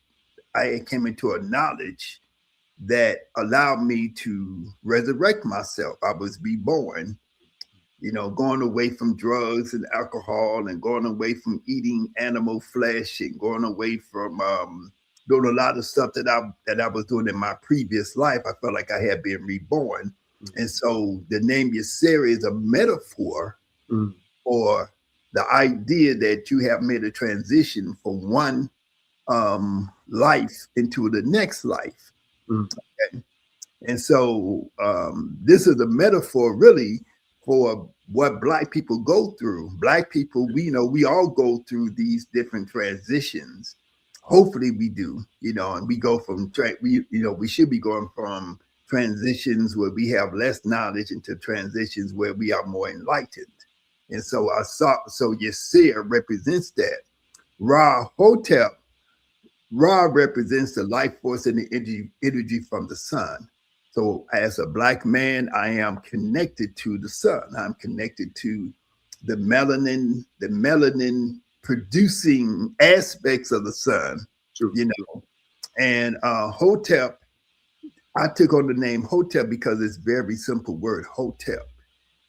I came into a knowledge that allowed me to resurrect myself. I was reborn, going away from drugs and alcohol and going away from eating animal flesh and going away from doing a lot of stuff that I was doing in my previous life. I felt like I had been reborn. And so the name Yirser is a metaphor for the idea that you have made a transition from one life into the next life. Okay? And so this is a metaphor really for what Black people go through. Black people, we all go through these different transitions. Hopefully we do, and we go from, we should be going from transitions where we have less knowledge into transitions where we are more enlightened. And so Yirser represents that. Ra Hotep, Ra represents the life force and the energy from the sun. So as a Black man, I am connected to the sun. I'm connected to the melanin producing aspects of the sun, And Hotep, I took on the name Hotep because it's a very simple word, Hotep.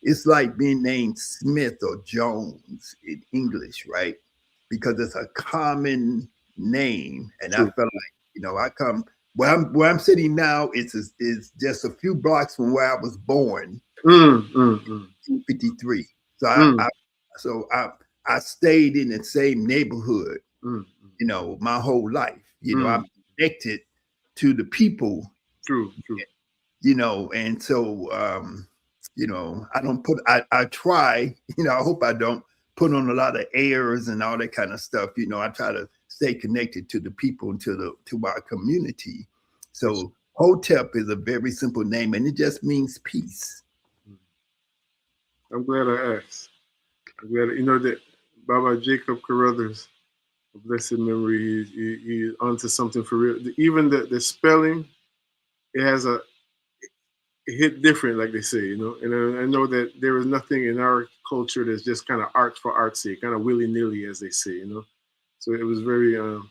It's like being named Smith or Jones in English, right? Because it's a common name. And I felt like, where I'm sitting now is just a few blocks from where I was born, 53. So I stayed in the same neighborhood, my whole life. I'm connected to the people. True. And so I don't put I try, I hope I don't put on a lot of airs and all that kind of stuff. I try to stay connected to the people and to our community. So Hotep is a very simple name, and it just means peace. I'm glad I asked. I'm glad that Baba Jacob Carruthers, of blessed memory, he's onto something for real. Even the spelling, it hit different, like they say, And I know that there is nothing in our culture that's just kind of art for art's sake, kind of willy-nilly, as they say, So it was very, it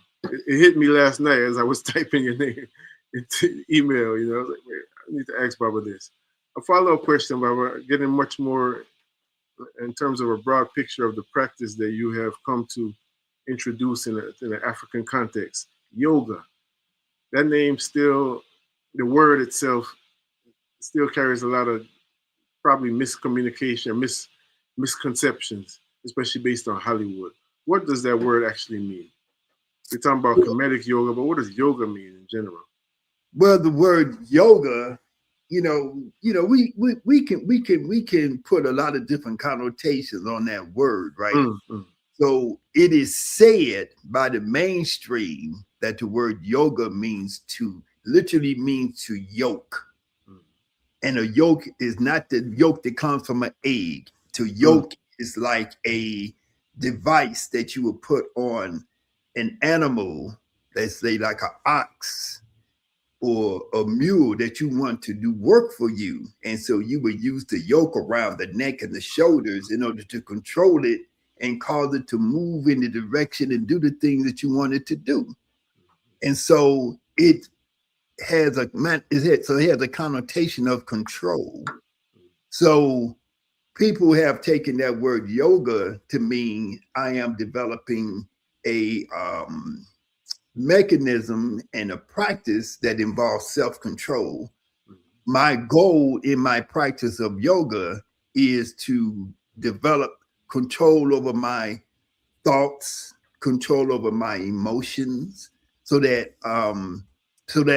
hit me last night as I was typing your name into email, I was like, wait, I need to ask Baba this. A follow-up question, Baba, getting much more in terms of a broad picture of the practice that you have come to introduce in an African context. Yoga, that name still, the word itself still carries a lot of probably miscommunication, misconceptions, especially based on Hollywood. What does that word actually mean? We're talking about comedic yoga, but what does yoga mean in general? Well, the word yoga, we can put a lot of different connotations on that word, right? So it is said by the mainstream that the word yoga literally means to yoke. And a yoke is not the yolk that comes from an egg. To yoke is like a device that you would put on an animal, let's say like an ox or a mule that you want to do work for you. And so you would use the yoke around the neck and the shoulders in order to control it and cause it to move in the direction and do the things that you want it to do. And so it has a connotation of control. So people have taken that word yoga to mean I am developing a mechanism and a practice that involves self-control. My goal in my practice of yoga is to develop control over my thoughts, control over my emotions, so that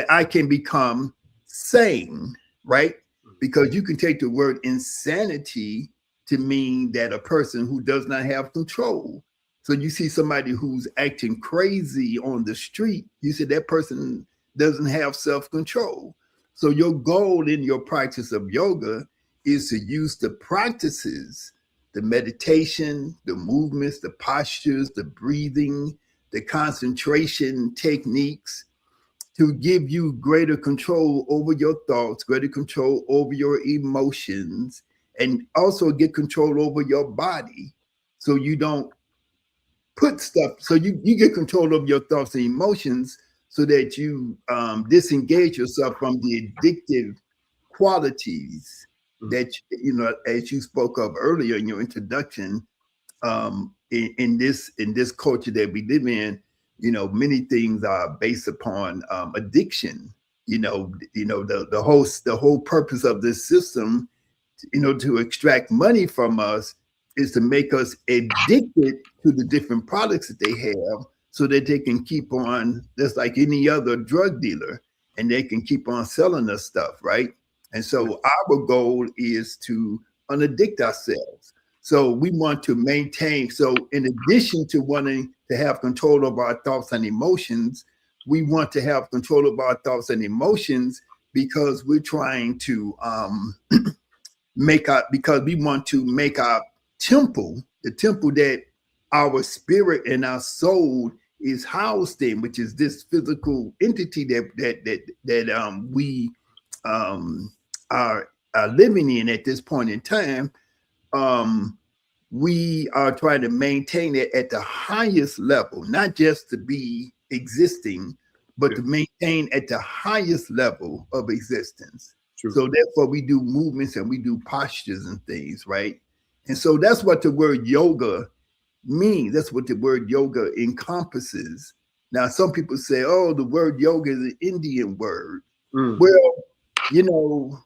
I can become sane, right? Because you can take the word insanity to mean that a person who does not have control. So you see somebody who's acting crazy on the street, you say that person doesn't have self-control. So your goal in your practice of yoga is to use the practices, the meditation, the movements, the postures, the breathing, the concentration techniques to give you greater control over your thoughts, greater control over your emotions, and also get control over your body so you don't put stuff, so you get control of your thoughts and emotions so that you disengage yourself from the addictive qualities that, as you spoke of earlier in your introduction, in this culture that we live in, many things are based upon addiction. The whole purpose of this system, to extract money from us is to make us addicted to the different products that they have so that they can keep on, just like any other drug dealer, and they can keep on selling us stuff, right? And so our goal is to unaddict ourselves. So we want to maintain, so in addition to wanting to have control of our thoughts and emotions, we want to have control of our thoughts and emotions because we're trying to because we want to make our temple, the temple that our spirit and our soul is housed in, which is this physical entity that we are living in at this point in time. We are trying to maintain it at the highest level, not just to be existing, but to maintain at the highest level of existence. True. So therefore we do movements and we do postures and things, right? And so that's what the word yoga means. That's what the word yoga encompasses. Now, some people say, "Oh, the word yoga is an Indian word." Mm. Well, you know,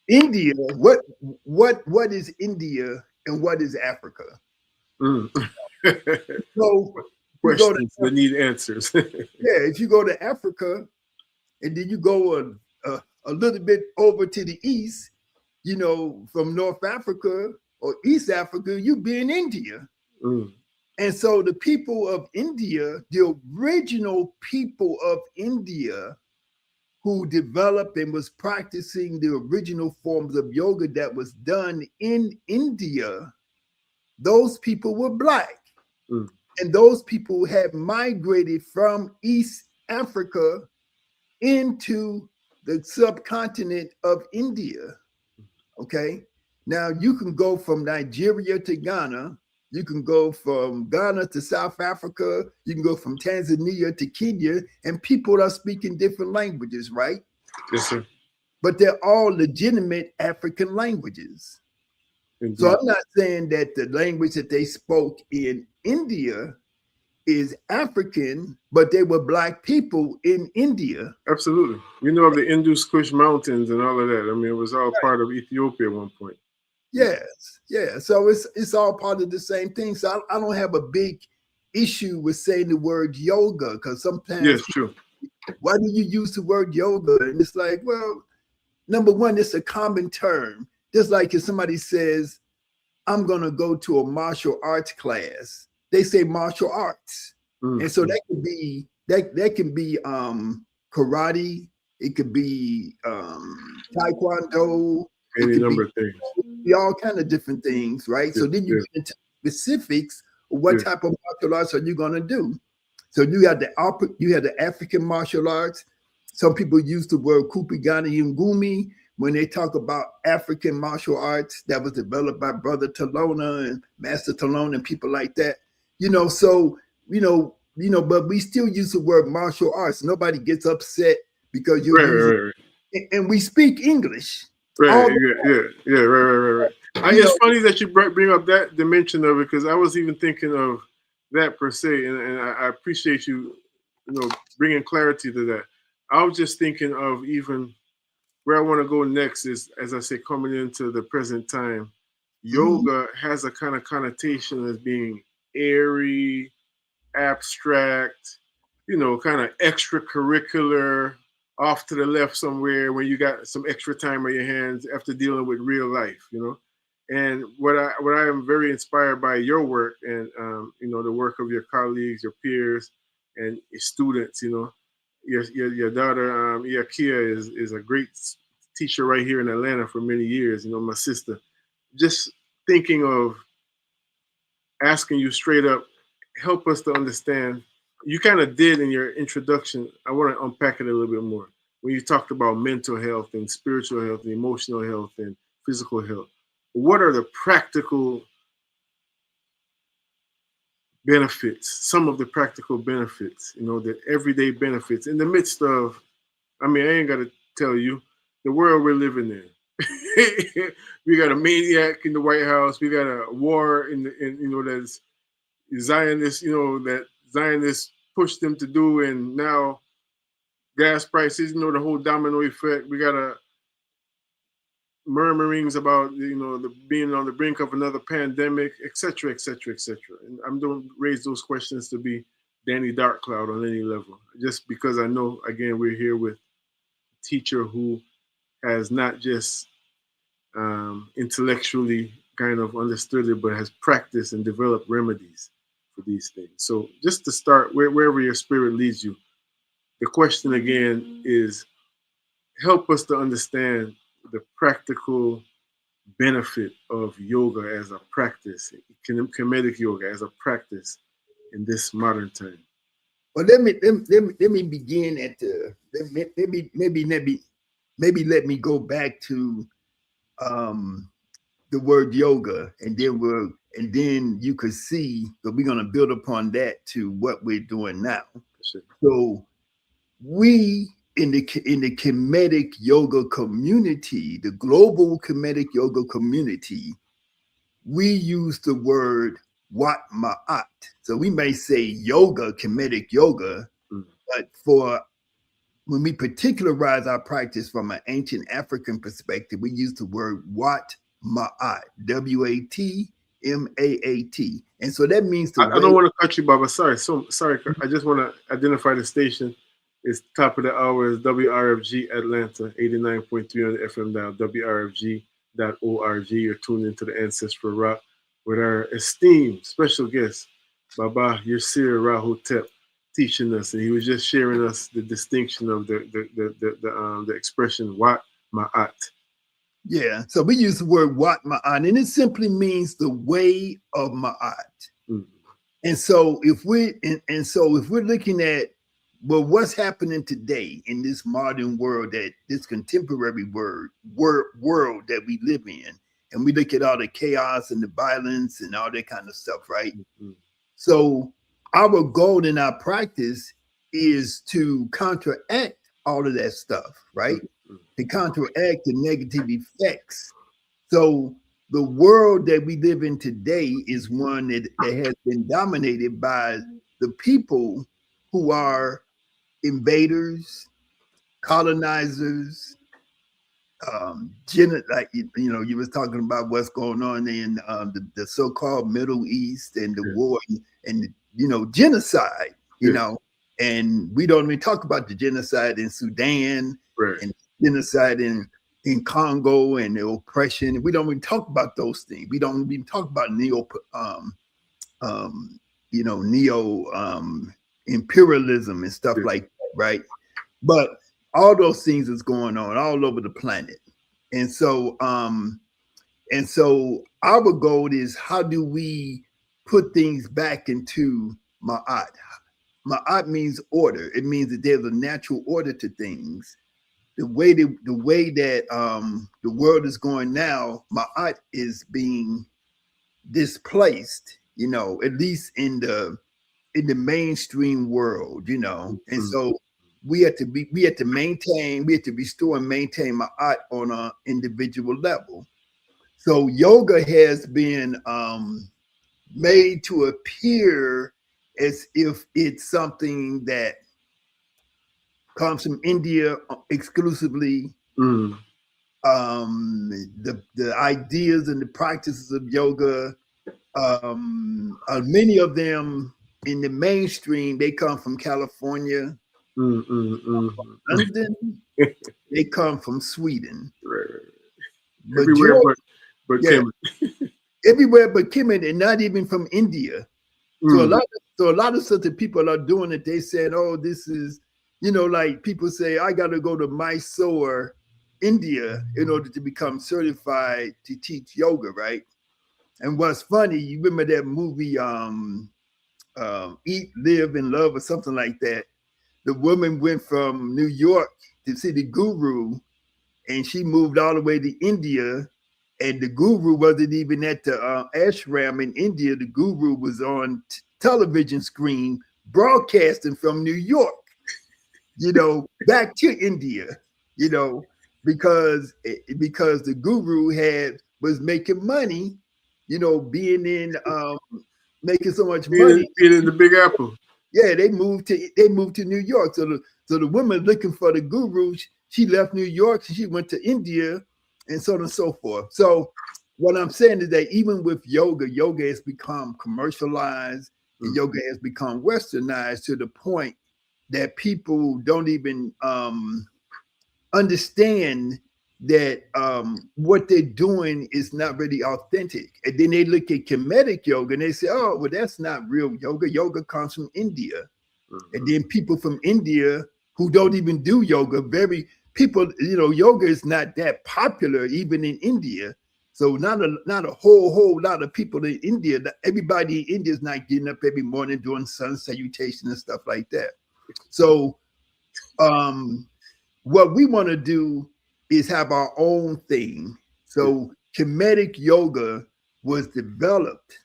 India. What is India and what is Africa? Mm. So you go to Questions that need answers. if you go to Africa and then you go a little bit over to the east, you know, from North Africa or East Africa, you be in India. Mm. And so the people of India, the original people of India who developed and was practicing the original forms of yoga that was done in India, those people were Black. Mm. And those people had migrated from East Africa into the subcontinent of India. Okay. Now you can go from Nigeria to Ghana. You can go from Ghana to South Africa. You can go from Tanzania to Kenya, and people are speaking different languages, right? Yes, sir. But they're all legitimate African languages. Indeed. So I'm not saying that the language that they spoke in India is African, but they were Black people in India. Absolutely. We know of the Indus Kush Mountains and all of that. I mean, it was all part of Ethiopia at one point. Yes, yeah. So it's all part of the same thing. So I don't have a big issue with saying the word yoga, because sometimes Yes, true. Why do you use the word yoga? And it's like, well, number one, it's a common term. Just like if somebody says, I'm gonna go to a martial arts class, they say martial arts. Mm. And so that could be that can be karate, it could be taekwondo, Any number of things. be all kind of different things, right? So then you get into specifics of what type of martial arts are you gonna do. So you had the African martial arts. Some people use the word kupigani and gumi when they talk about African martial arts that was developed by Brother Talona and Master Talona and people like that. You know, so but we still use the word martial arts. Nobody gets upset because you're using it. And we speak English. Right. Right. It's funny that you bring up that dimension of it, because I was even thinking of that per se, and I appreciate you bringing clarity to that. I was just thinking of even where I want to go next is, as I say, coming into the present time. Yoga has a kind of connotation as being airy, abstract, kind of extracurricular, off to the left somewhere when you got some extra time on your hands after dealing with real life, And what I am very inspired by your work and the work of your colleagues, your peers, and your students. Your daughter Iakia is a great teacher right here in Atlanta for many years. My sister. Just thinking of asking you straight up, help us to understand. You kind of did in your introduction. I want to unpack it a little bit more. When you talked about mental health and spiritual health and emotional health and physical health, what are the practical benefits, some of the practical benefits, the everyday benefits in the midst of, I ain't got to tell you, the world we're living in. We got a maniac in the White House. We got a war that's Zionists, that Zionists pushed them to do, and now gas prices, the whole domino effect. We got murmurings about the being on the brink of another pandemic, etc., etc., etc. And I don't raise those questions to be Danny Darkcloud on any level, just because I know, again, we're here with a teacher who has not just intellectually kind of understood it, but has practiced and developed remedies for these things. So just to start, wherever your spirit leads you, the question again is, help us to understand the practical benefit of yoga as a practice, Kemetic yoga as a practice in this modern time. Well, let me begin at the maybe let me go back to the word yoga, and then you could see that we're going to build upon that to what we're doing now. Sure. So we in the Kemetic yoga community, the global Kemetic yoga community, we use the word Wat Ma'at. So we may say yoga, Kemetic yoga, but for when we particularize our practice from an ancient African perspective, we use the word Wat Ma'at, Watmaat. And so that means the I way. don't want to cut you, Baba. Sorry. I just want to identify the station. It's top of the hour is WRFG Atlanta, 89.3 on the FM dial, WRFG.org. You're tuned into the Ancestral Rock with our esteemed special guest, Baba Yirser Ra Hotep, teaching us, and he was just sharing us the distinction of the expression Wat Ma'at. Yeah, so we use the word Wat Ma'at, and it simply means the way of Ma'at. And so if we're looking at what's happening today in this modern world, that this contemporary world that we live in, and we look at all the chaos and the violence and all that kind of stuff, right? So our goal in our practice is to counteract all of that stuff, right? To counteract the negative effects. So the world that we live in today is one that has been dominated by the people who are invaders, colonizers, like you was talking about what's going on in the so-called Middle East and the war and genocide, and we don't even talk about the genocide in Sudan and genocide in Congo and the oppression. We don't even talk about those things. We don't even talk about neo imperialism and stuff like that, right? But all those things is going on all over the planet. And so our goal is, how do we put things back into Ma'at? Ma'at means order. It means that there's a natural order to things. The way that the world is going now, Ma'at is being displaced, at least in the mainstream world, and so we have to restore and maintain Ma'at on an individual level. So yoga has been made to appear as if it's something that comes from India exclusively. The ideas and the practices of yoga, many of them in the mainstream, they come from California, London, they come from Sweden. Everywhere but Kemet. Everywhere but Kemet, and not even from India. So a lot of stuff that people are doing it, they said, oh, this is, like people say, I got to go to Mysore, India, in order to become certified to teach yoga, right? And what's funny, you remember that movie, Eat, Live, and Love, or something like that? The woman went from New York to see the guru, and she moved all the way to India, and the guru wasn't even at the ashram in India. The guru was on television screen broadcasting from New York, back to India, because the guru was making money, being in making so much money. Being in the Big Apple. Yeah, they moved to New York. So the woman looking for the guru, she left New York, she went to India, and so on and so forth. So what I'm saying is that even with yoga has become commercialized, and yoga has become westernized to the point that people don't even understand that what they're doing is not really authentic. And then they look at Kemetic yoga and they say, oh, well, that's not real yoga. Yoga comes from India. And then people from India who don't even do yoga, yoga is not that popular even in India. So not a whole lot of people in India. Everybody in India is not getting up every morning doing sun salutation and stuff like that. So what we want to do is have our own thing. So Kemetic yoga was developed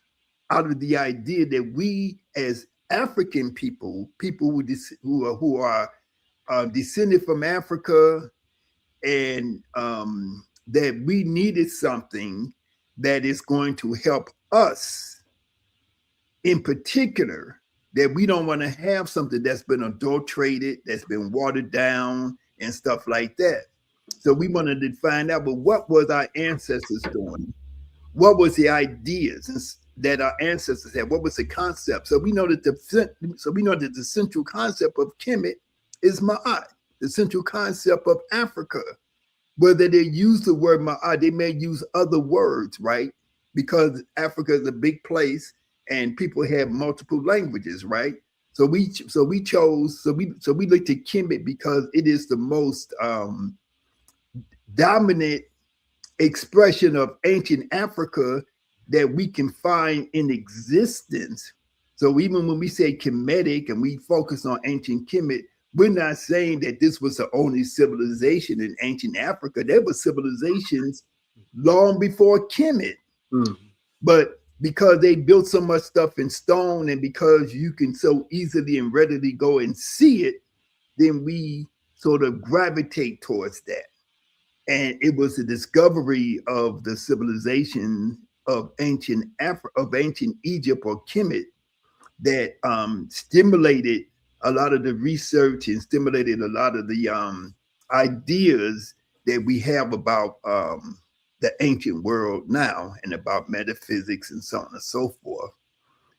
out of the idea that we as African people who are descended from Africa, and that we needed something that is going to help us in particular, that we don't want to have something that's been adulterated, that's been watered down, and stuff like that. So we wanted to find out, but what was our ancestors doing? What was the ideas that our ancestors had? What was the concept? So we know that the central concept of Kemet is Ma'at, the central concept of Africa. Whether they use the word Ma'at, they may use other words, right? Because Africa is a big place and people have multiple languages, right? So we looked at Kemet because it is the most dominant expression of ancient Africa that we can find in existence. So even when we say Kemetic and we focus on ancient Kemet, we're not saying that this was the only civilization in ancient Africa. There were civilizations long before Kemet. But because they built so much stuff in stone and because you can so easily and readily go and see it, then we sort of gravitate towards that. And it was the discovery of the civilization of ancient Egypt or Kemet that stimulated a lot of the research and stimulated a lot of the ideas that we have about the ancient world now and about metaphysics and so on and so forth.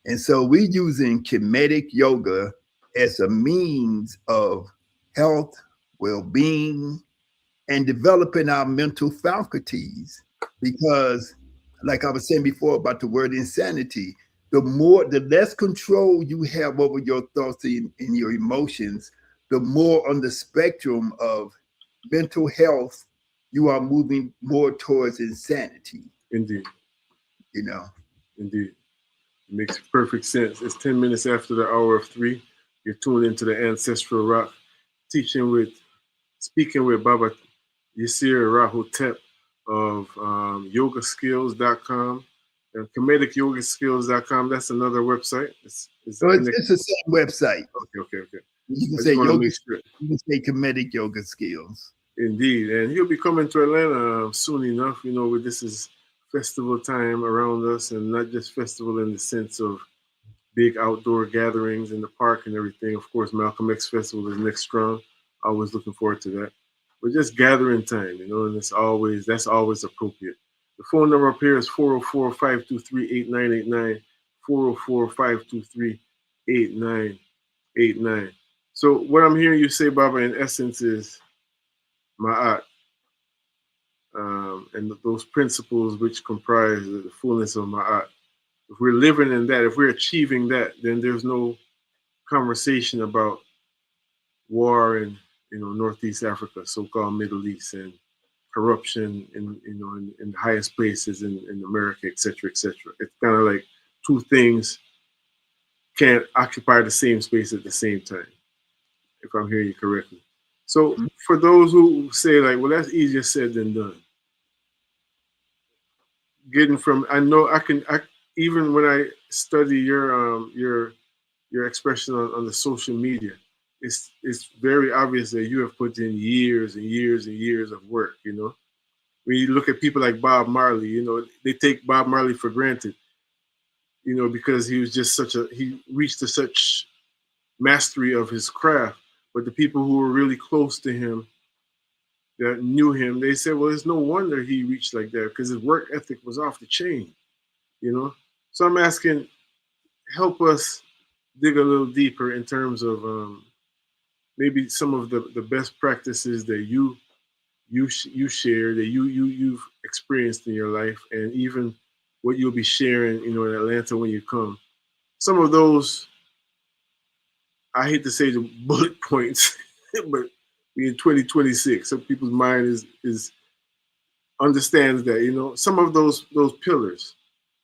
And so we're using Kemetic yoga as a means of health, well-being, and developing our mental faculties. Because, like I was saying before about the word insanity, the less control you have over your thoughts and your emotions, the more on the spectrum of mental health you are moving more towards insanity. Indeed. You know? Indeed. It makes perfect sense. It's 10 minutes after the hour of 3. You're tuned into the Ancestral Rock, speaking with Baba Yirser Ra Hotep of yogaskills.com and comedicyogaskills.com. That's another website. It's the same website. Okay. You can say yoga. You can say Kemetic Yoga Skills. Indeed, and he'll be coming to Atlanta soon enough. You know, this is festival time around us, and not just festival in the sense of big outdoor gatherings in the park and everything. Of course, Malcolm X Festival is next strong. Always looking forward to that. But just gathering time, and that's always appropriate. The phone number up here is 404-523-8989, 404-523-8989. So what I'm hearing you say, Baba, in essence is Ma'at, and those principles which comprise the fullness of Ma'at. If we're living in that, if we're achieving that, then there's no conversation about war in Northeast Africa, so-called Middle East, and corruption in the highest places in America, etc., etc. It's kind of like two things can't occupy the same space at the same time, if I'm hearing you correctly. So for those who say like, well, that's easier said than done. Getting from, I even when I study your expression on the social media, it's very obvious that you have put in years and years and years of work. When you look at people like Bob Marley, they take Bob Marley for granted, because he was just he reached to such mastery of his craft. But the people who were really close to him, that knew him, they said, well, it's no wonder he reached like that, because his work ethic was off the chain, So I'm asking, help us dig a little deeper in terms of maybe some of the best practices that you share, that you've experienced in your life, and even what you'll be sharing, in Atlanta when you come. Some of those, I hate to say the bullet points, but we're in 2026. Some people's mind is understands that, some of those pillars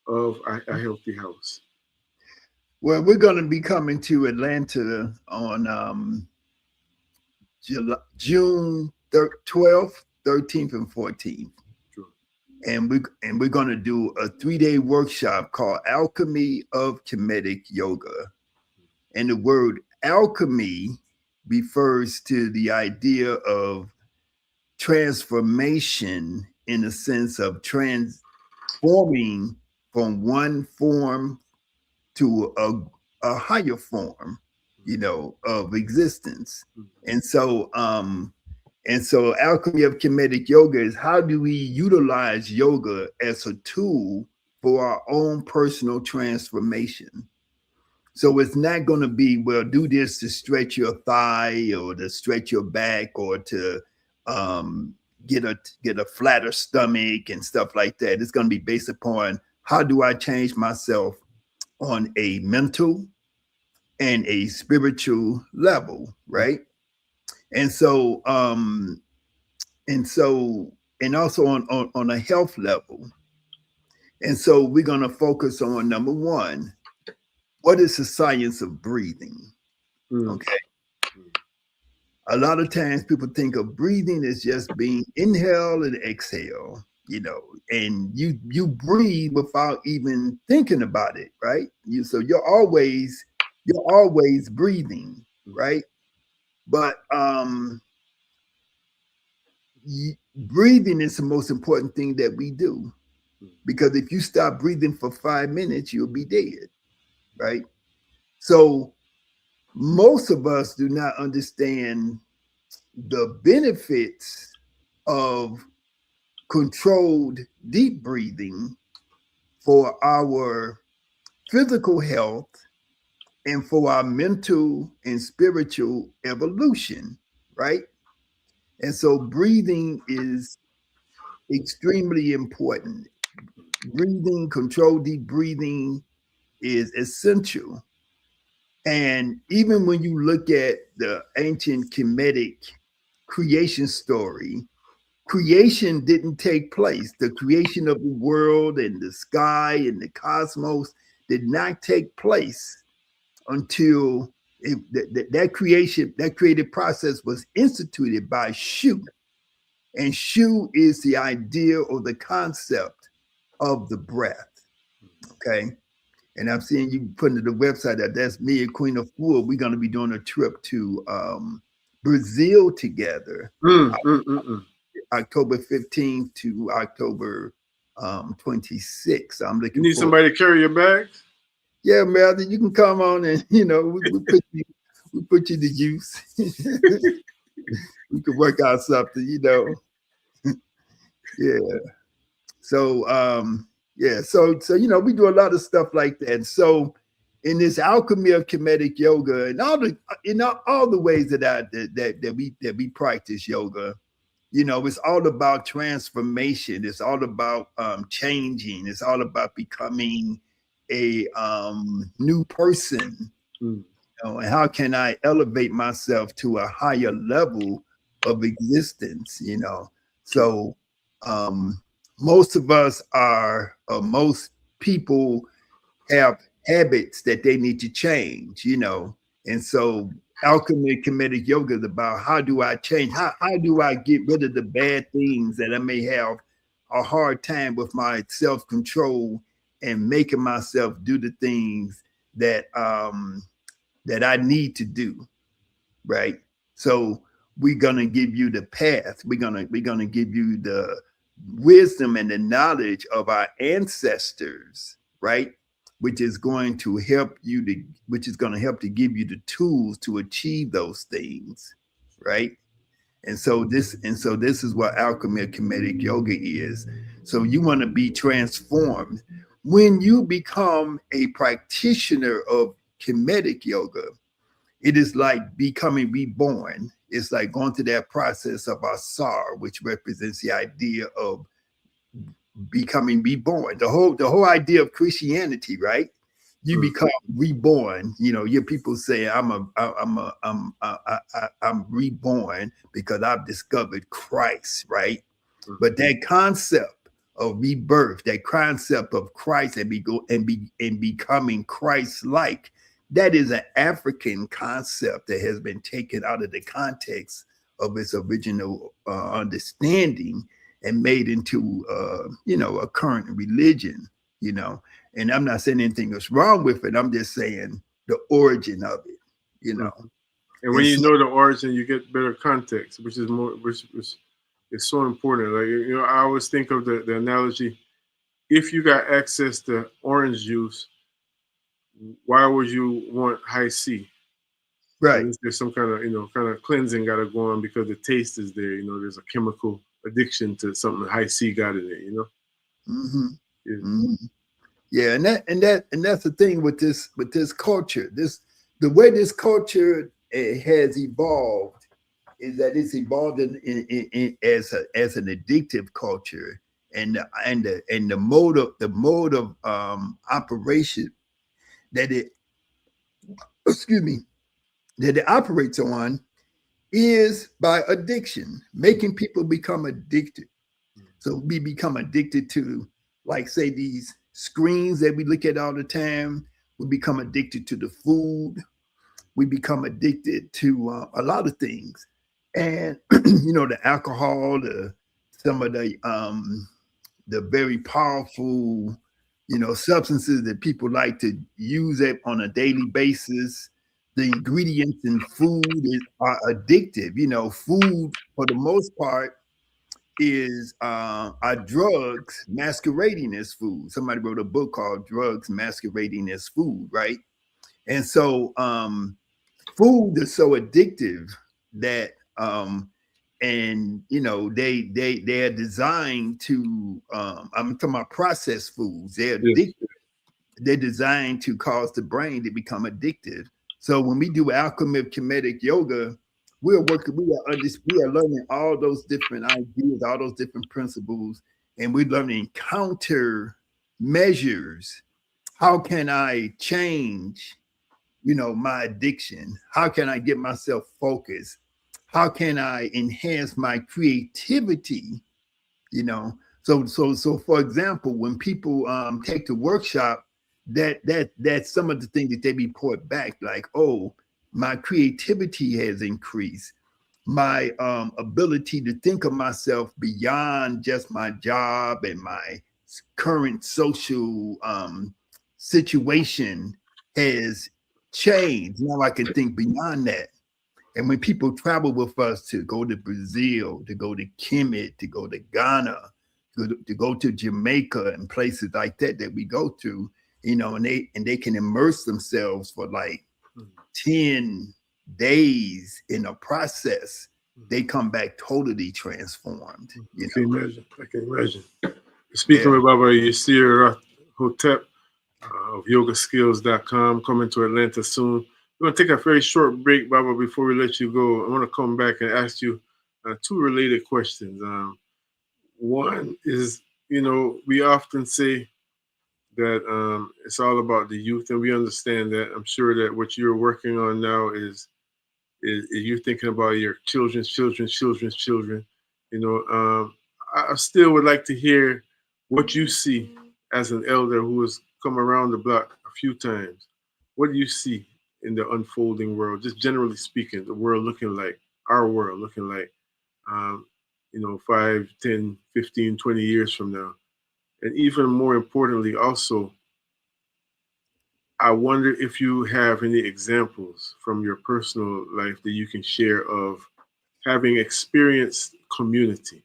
of a healthy house. Well, we're going to be coming to Atlanta on June 12th, 13th, and 14th. Sure. And we're going to do a 3-day workshop called Alchemy of Kemetic Yoga. And the word alchemy refers to the idea of transformation, in the sense of transforming from one form to a higher form, you know, of existence. And so alchemy of kinetic yoga is how do we utilize yoga as a tool for our own personal transformation. So it's not going to be, well, do this to stretch your thigh or to stretch your back or to get a flatter stomach and stuff like that. It's going to be based upon how do I change myself on a mental and a spiritual level, right? And so and also on a health level. And so we're going to focus on number one, what is the science of breathing? Okay. A lot of times people think of breathing as just being inhale and exhale, you know, and you breathe without even thinking about it, right? So you're always breathing, right? But breathing is the most important thing that we do, because if you stop breathing for 5 minutes, you'll be dead, right? So most of us do not understand the benefits of controlled deep breathing for our physical health and for our mental and spiritual evolution, right? And so breathing is extremely important. Breathing, controlled deep breathing is essential. And even when you look at the ancient Kemetic creation story, creation didn't take place. The creation of the world and the sky and the cosmos did not take place until that creative process was instituted by Shu. And Shu is the idea or the concept of the breath. Okay. And I'm seeing you putting to the website that's me and Queen of Fool. We're going to be doing a trip to Brazil together, October 15th to October 26th. I'm looking. You need somebody to carry your bags? Yeah, man, you can come on and we put you to use. We could work out something, Yeah. So so we do a lot of stuff like that. And so in this alchemy of kinetic yoga and all the ways that we practice yoga, it's all about transformation. It's all about changing. It's all about becoming a new person. And how can I elevate myself to a higher level of existence? So most of us most people have habits that they need to change, and so alchemy kinetic yoga is about how do I change? How do I get rid of the bad things that I may have a hard time with my self-control and making myself do the things that that I need to do, right? So we're gonna give you the path. We're gonna give you the wisdom and the knowledge of our ancestors, right? Which is going to help to give you the tools to achieve those things, right? And so this is what alchemy of kinetic yoga is. So you want to be transformed. When you become a practitioner of kinetic yoga, it is like becoming reborn. It's like going through that process of asar, which represents the idea of becoming reborn. The whole idea of Christianity, right? You become reborn. Your people say I'm reborn because I've discovered Christ, right? But that concept of rebirth, that concept of Christ and becoming Christ-like, that is an African concept that has been taken out of the context of its original understanding and made into a current religion, and I'm not saying anything is wrong with it. I'm just saying the origin of it, And when you know the origin, you get better context, which is so important. Like, I always think of the analogy: if you got access to orange juice, why would you want high C? Right. There's some kind of cleansing got to go on because the taste is there. There's a chemical addiction to something high C got in it. Mm-hmm. Yeah. Mm-hmm. Yeah, and that's the thing with this culture. The way this culture has evolved is that it's evolved in as an addictive culture, and the mode of operation that it that it operates on is by addiction, making people become addicted. So we become addicted to, like, say, these screens that we look at all the time. We become addicted to the food. We become addicted to a lot of things, and the alcohol, some of the very powerful, substances that people like to use it on a daily basis. The ingredients in food are addictive. Food for the most part are drugs masquerading as food. Somebody wrote a book called Drugs Masquerading as Food, right? And so food is so addictive that they're designed to I'm talking about processed foods. They're addictive. Yes. They're designed to cause the brain to become addictive. So when we do alchemic kinetic yoga, we are learning all those different ideas, all those different principles, and we're learning counter measures. How can I change, my addiction? How can I get myself focused? How can I enhance my creativity? So for example, when people take the workshop, that's some of the things that they report back, like, oh, my creativity has increased. My ability to think of myself beyond just my job and my current social situation has changed. Now I can think beyond that. And when people travel with us to go to Brazil, to go to Kemet, to go to Ghana, to go to Jamaica and places like that we go to, and they can immerse themselves for like 10 days in a process, they come back totally transformed. I can imagine. Speaking with Baba Yirser Ra Hotep of yogaskills.com, coming to Atlanta soon. We're going to take a very short break, Baba, before we let you go. I want to come back and ask you two related questions. One is, we often say that it's all about the youth, and we understand that. I'm sure that what you're working on now is you're thinking about your children's children. I still would like to hear what you see as an elder who has come around the block a few times. What do you see in the unfolding world, just generally speaking, the world looking like, our world looking like, 5, 10, 15, 20 years from now? And even more importantly, also, I wonder if you have any examples from your personal life that you can share of having experienced community.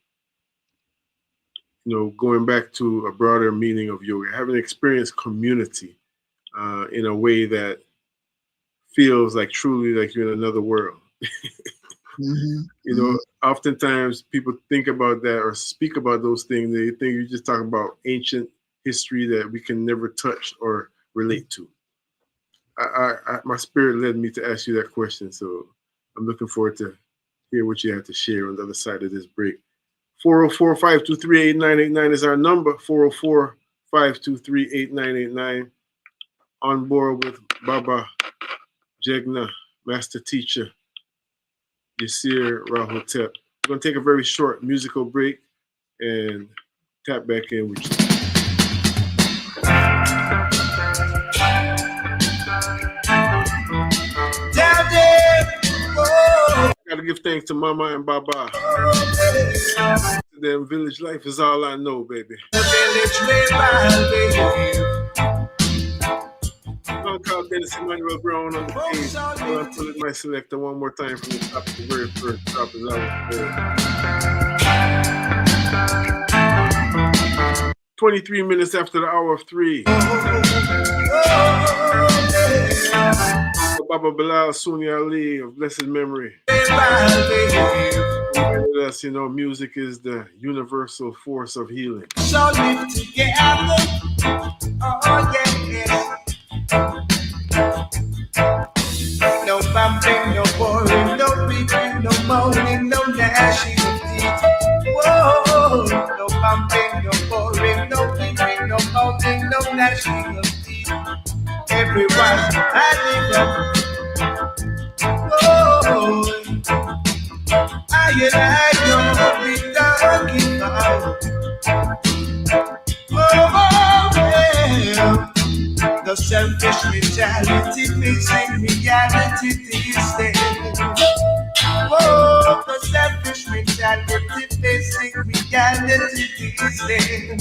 Going back to a broader meaning of yoga, having experienced community in a way that feels like truly like you're in another world. Oftentimes people think about that or speak about those things. They think you're just talking about ancient history that we can never touch or relate to. My spirit led me to ask you that question, so I'm looking forward to hear what you have to share on the other side of this break. 404-523-8989 is our number. 404-523-8989. On board with Baba Jegna, Master Teacher Yirser Ra Hotep. We're going to take a very short musical break and tap back in with you. Gotta give thanks to Mama and Baba. Them village life is all I know, baby. I'm called Dennis Emmanuel Brown on the page. I'll pull it my selector one more time from the top of the very first drop is out. 23 minutes after the hour of 3. Baba Bilal Sunni Ali of blessed memory. Reminded us, music is the universal force of healing. So live together. Oh yeah. No bumping, no boring, no weeping, no moaning, no gnashing of teeth. Whoa, no bumping, no boring, no weeping, no moaning, no gnashing of teeth. Everyone, I live up. Whoa, I know we talking about. Oh, well. The selfish mentality facing reality these days. Oh, the selfish mentality facing reality these days.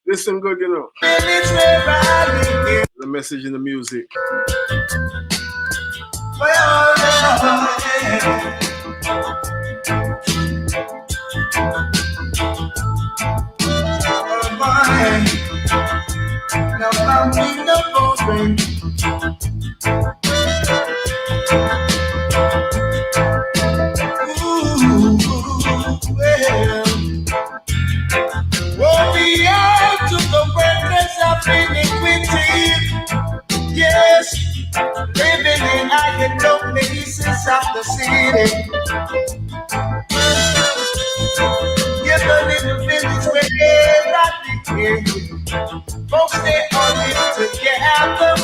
Listen good, It's where I live. The message in the music. Well, yeah. Oh, boy. No bumping, no boring. Ooh, well. Woe be all to the workers of iniquity. Yes, living in high and low places of the city. Yes, a little village where I live. Folks, they all live together.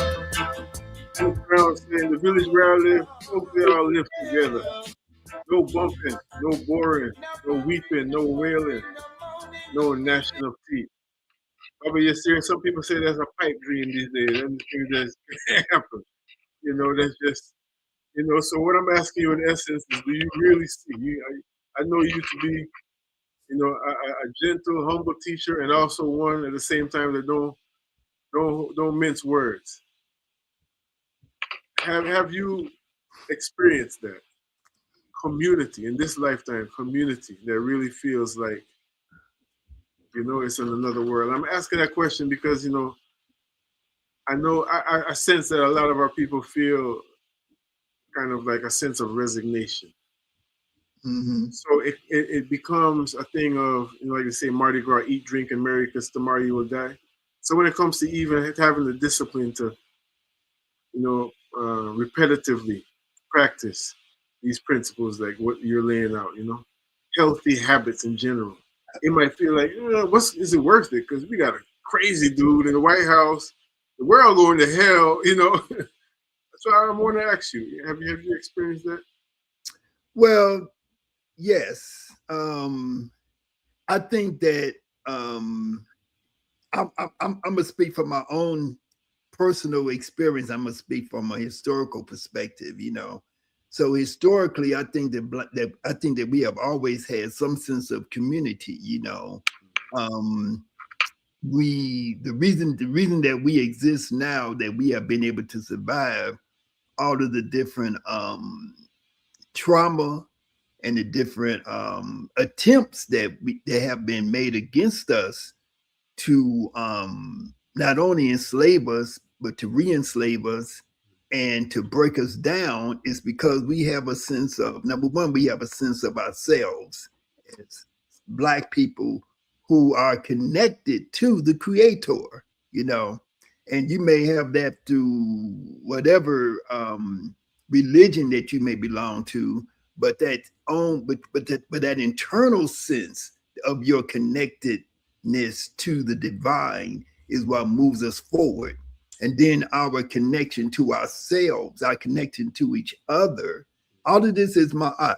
Brown saying the village where I live, folks, they all live together. No bumping, no boring, no weeping, no wailing, no gnashing of teeth. Baba Yirser, some people say that's a pipe dream these days. I'm just thinking that's happen. That's just, so what I'm asking you in essence is, do you really see? I know you to be, a gentle, humble teacher, and also one at the same time that don't mince words. Have you experienced that community in this lifetime? Community that really feels like, it's in another world. I'm asking that question because I know I sense that a lot of our people feel kind of like a sense of resignation. Mm-hmm. So it becomes a thing of, like they say, Mardi Gras, eat, drink, and marry, because tomorrow you will die. So when it comes to even having the discipline to, repetitively practice these principles, like what you're laying out, healthy habits in general, it might feel like, is it worth it? Because we got a crazy dude in the White House, the world going to hell, That's why I want to ask you, have you experienced that? Well, yes. I think that I'm gonna speak from my own personal experience. I'm gonna speak from a historical perspective. So historically, I think that we have always had some sense of community. The reason that we exist now, that we have been able to survive all of the different trauma and the different attempts that have been made against us to not only enslave us, but to re-enslave us and to break us down, is because we have a sense of, number one, we have a sense of ourselves as Black people who are connected to the Creator, and you may have that through whatever religion that you may belong to, but that internal sense of your connectedness to the divine is what moves us forward. And then our connection to ourselves, our connection to each other, all of this is ma'at.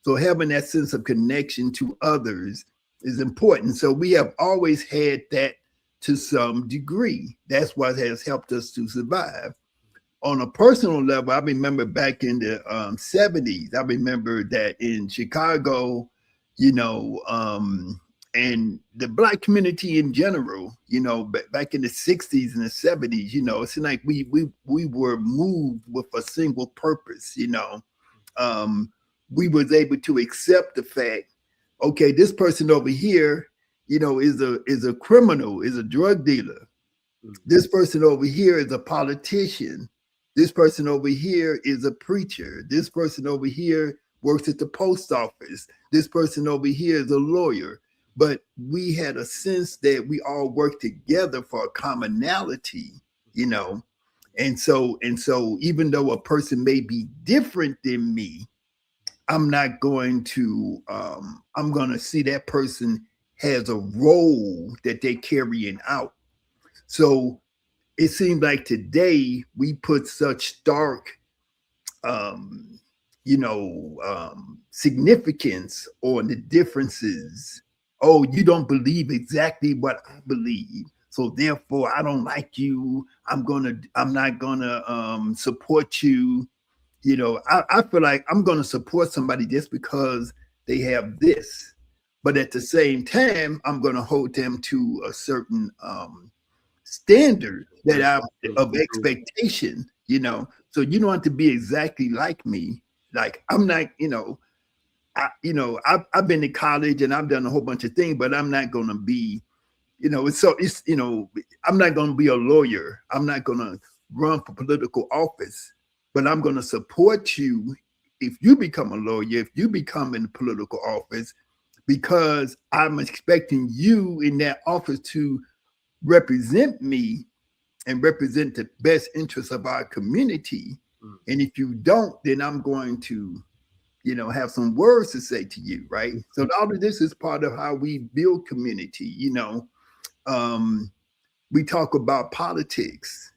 So having that sense of connection to others is important. So we have always had that to some degree. That's what has helped us to survive. On a personal level, I remember back in the 70s, I remember that in Chicago, and the Black community in general, back in the 60s and the 70s, it seemed like we were moved with a single purpose. We was able to accept the fact, okay, this person over here, is a criminal, is a drug dealer. This person over here is a politician. This person over here is a preacher. This person over here works at the post office. This person over here is a lawyer. But we had a sense that we all work together for a commonality, you know. And so even though a person may be different than me, I'm not going to I'm going to see that person has a role that they're carrying out. So it seems like today we put such stark significance on the differences. Oh, you don't believe exactly what I believe, so therefore I don't like you. I'm not gonna support you. You know, I feel like I'm gonna support somebody just because they have this, but at the same time, I'm gonna hold them to a certain standard that of expectation, you know. So you don't have to be exactly like me. Like I'm not, I've been to college and I've done a whole bunch of things, but I'm not gonna be, I'm not gonna be a lawyer. I'm not gonna run for political office, but I'm gonna support you if you become a lawyer, if you become in political office, because I'm expecting you in that office to represent me and represent the best interests of our community. And if you don't, then I'm going to, have some words to say to you, right? So all of this is part of how we build community. We talk about politics,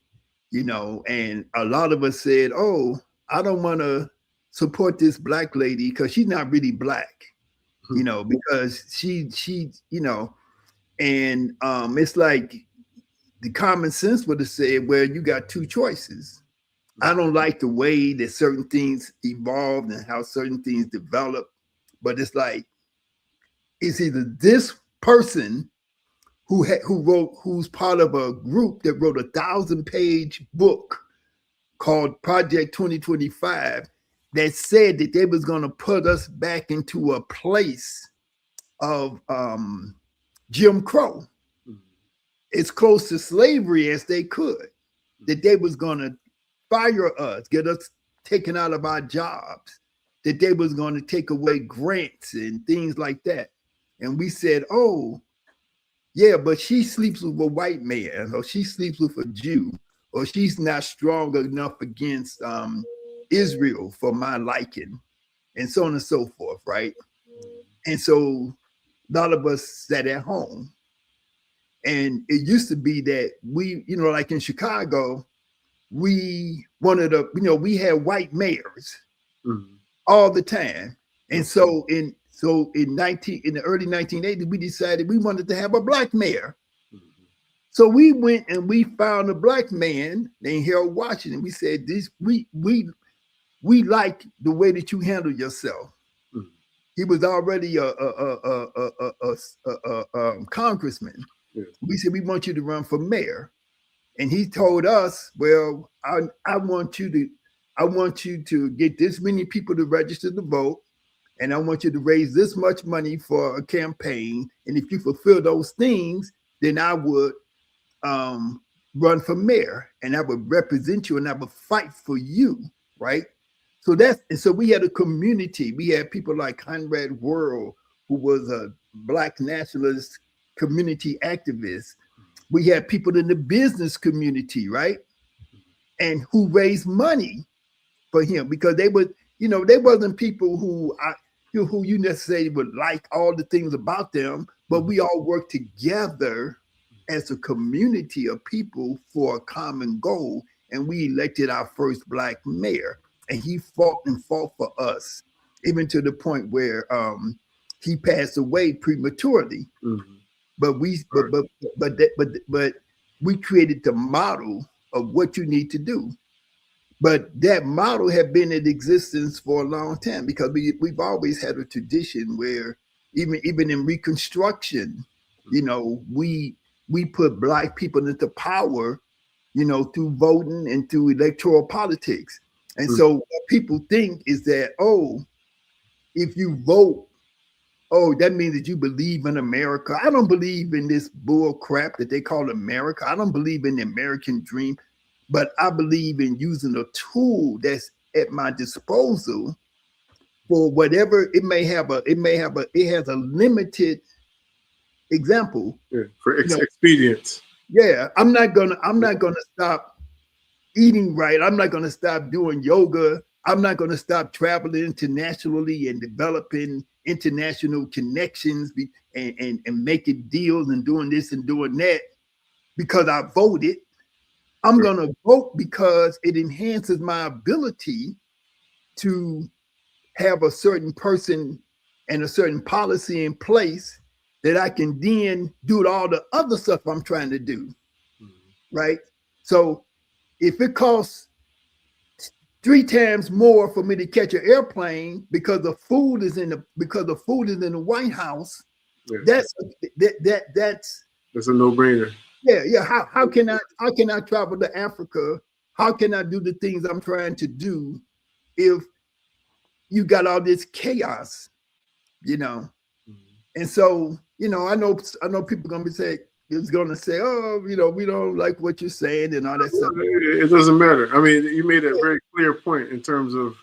and a lot of us said, oh, I don't want to support this black lady because she's not really black, because she, and it's like the common sense would have said, well, you got two choices. I don't like the way that certain things evolved and how certain things develop, but it's like, it's either this person who's part of a group that wrote a 1,000-page book called Project 2025 that said that they was going to put us back into a place of Jim Crow, as close to slavery as they could, that they was going to fire us, get us taken out of our jobs, that they was going to take away grants and things like that. And we said, oh, yeah, but she sleeps with a white man, or she sleeps with a Jew, or she's not strong enough against Israel for my liking, and so on and so forth, right? And so a lot of us sat at home. And it used to be that we, like in Chicago, we wanted to, we had white mayors all the time. And so in the early 1980s, we decided we wanted to have a black mayor. So we went and we found a black man named Harold Washington. We said, we like the way that you handle yourself. He was already a congressman. We said, we want you to run for mayor. And he told us, well, I want you to get this many people to register to vote, and I want you to raise this much money for a campaign. And if you fulfill those things, then I would run for mayor, and I would represent you, and I would fight for you, right? So we had a community. We had people like Conrad World, who was a Black nationalist community activist. We had people in the business community, right? And who raised money for him, because they would, they wasn't people who you necessarily would like all the things about them, but we all worked together as a community of people for a common goal. And we elected our first black mayor, and he fought for us, even to the point where he passed away prematurely. But we created the model of what you need to do. But that model had been in existence for a long time, because we've always had a tradition where even in Reconstruction, we put black people into power, through voting and through electoral politics. And so what people think is that, oh, if you vote, oh, that means that you believe in America. I don't believe in this bull crap that they call America. I don't believe in the American dream, but I believe in using a tool that's at my disposal for whatever it may have. It has a limited example. Yeah, for expedience. Yeah, I'm not gonna stop eating right. I'm not gonna stop doing yoga. I'm not gonna stop traveling internationally and developing international connections and making deals and doing this and doing that because I voted. I'm gonna vote because it enhances my ability to have a certain person and a certain policy in place that I can then do all the other stuff I'm trying to do. Right? So if it costs 3 times more for me to catch an airplane because the food is in the White House, that's a no-brainer. Yeah. How can I travel to Africa? How can I do the things I'm trying to do if you got all this chaos, And so, I know people gonna say, oh, we don't like what you're saying and all that stuff. It doesn't matter. I mean, you made a very clear point in terms of,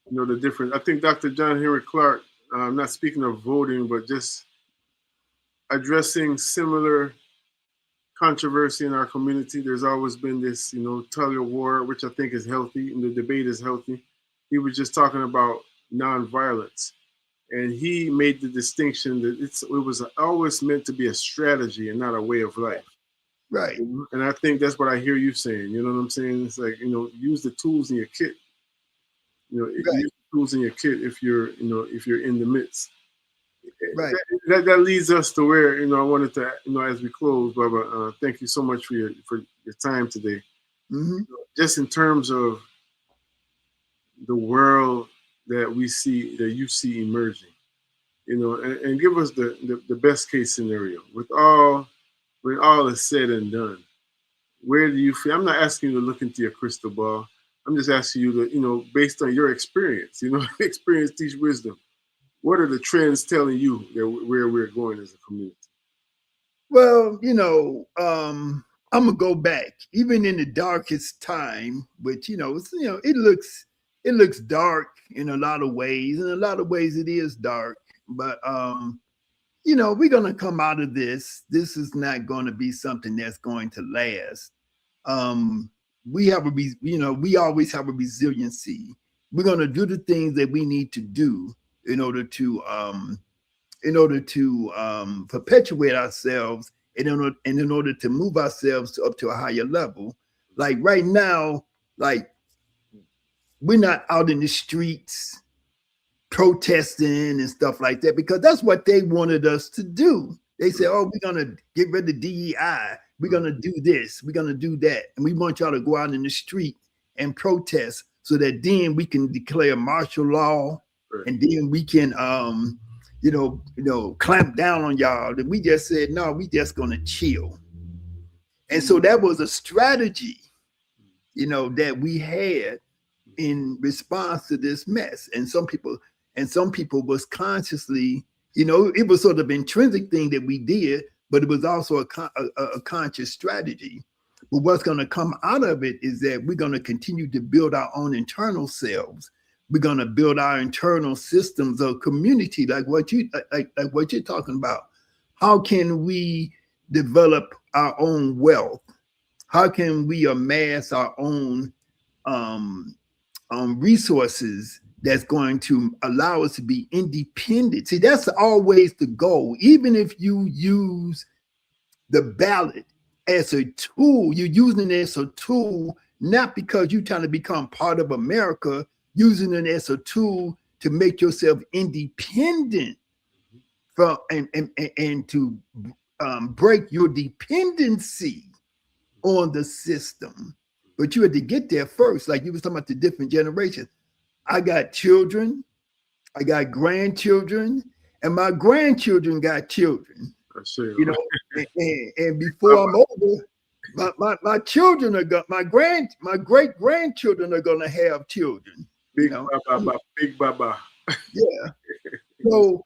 the difference. I think Dr. John Henry Clark, I'm not speaking of voting, but just addressing similar controversy in our community. There's always been this, tug of war, which I think is healthy, and the debate is healthy. He was just talking about nonviolence. And he made the distinction that it was always meant to be a strategy and not a way of life. Right. And I think that's what I hear you saying. You know what I'm saying? It's like, use the tools in your kit. Use the tools in your kit if you're in the midst. Right. That leads us to where, I wanted to, as we close, Baba, thank you so much for your time today. Mm-hmm. Just in terms of the world that we see, that you see emerging, and give us the best case scenario when all is said and done. Where do you feel? I'm not asking you to look into your crystal ball. I'm just asking you to, based on your experience, experience teach wisdom. What are the trends telling you that where we're going as a community? Well, I'm gonna go back, even in the darkest time, which it looks dark in a lot of ways. In a lot of ways, it is dark. But we're gonna come out of this. This is not going to be something that's going to last. We always have a resiliency. We're gonna do the things that we need to do in order to perpetuate ourselves and in order to move ourselves up to a higher level. Like right now, like we're not out in the streets protesting and stuff like that because that's what they wanted us to do. They said, oh, we're going to get rid of DEI. We're going to do this. We're going to do that. And we want y'all to go out in the street and protest so that then we can declare martial law and then we can, clamp down on y'all. And we just said, no, we just going to chill. And so that was a strategy, that we had in response to this mess. And some people was consciously, it was sort of intrinsic thing that we did, but it was also a conscious strategy. But what's going to come out of it is that we're going to continue to build our own internal selves. We're going to build our internal systems of community, like what you're talking about. How can we develop our own wealth? How can we amass our own resources that's going to allow us to be independent? See, that's always the goal. Even if you use the ballot as a tool, you're using it as a tool, not because you're trying to become part of America, using it as a tool to make yourself independent from and to break your dependency on the system. But you had to get there first, like you was talking about the different generations. I got children, I got grandchildren, and my grandchildren got children. And before I'm older, my children are my great grandchildren are gonna have children. Big Baba. Yeah. So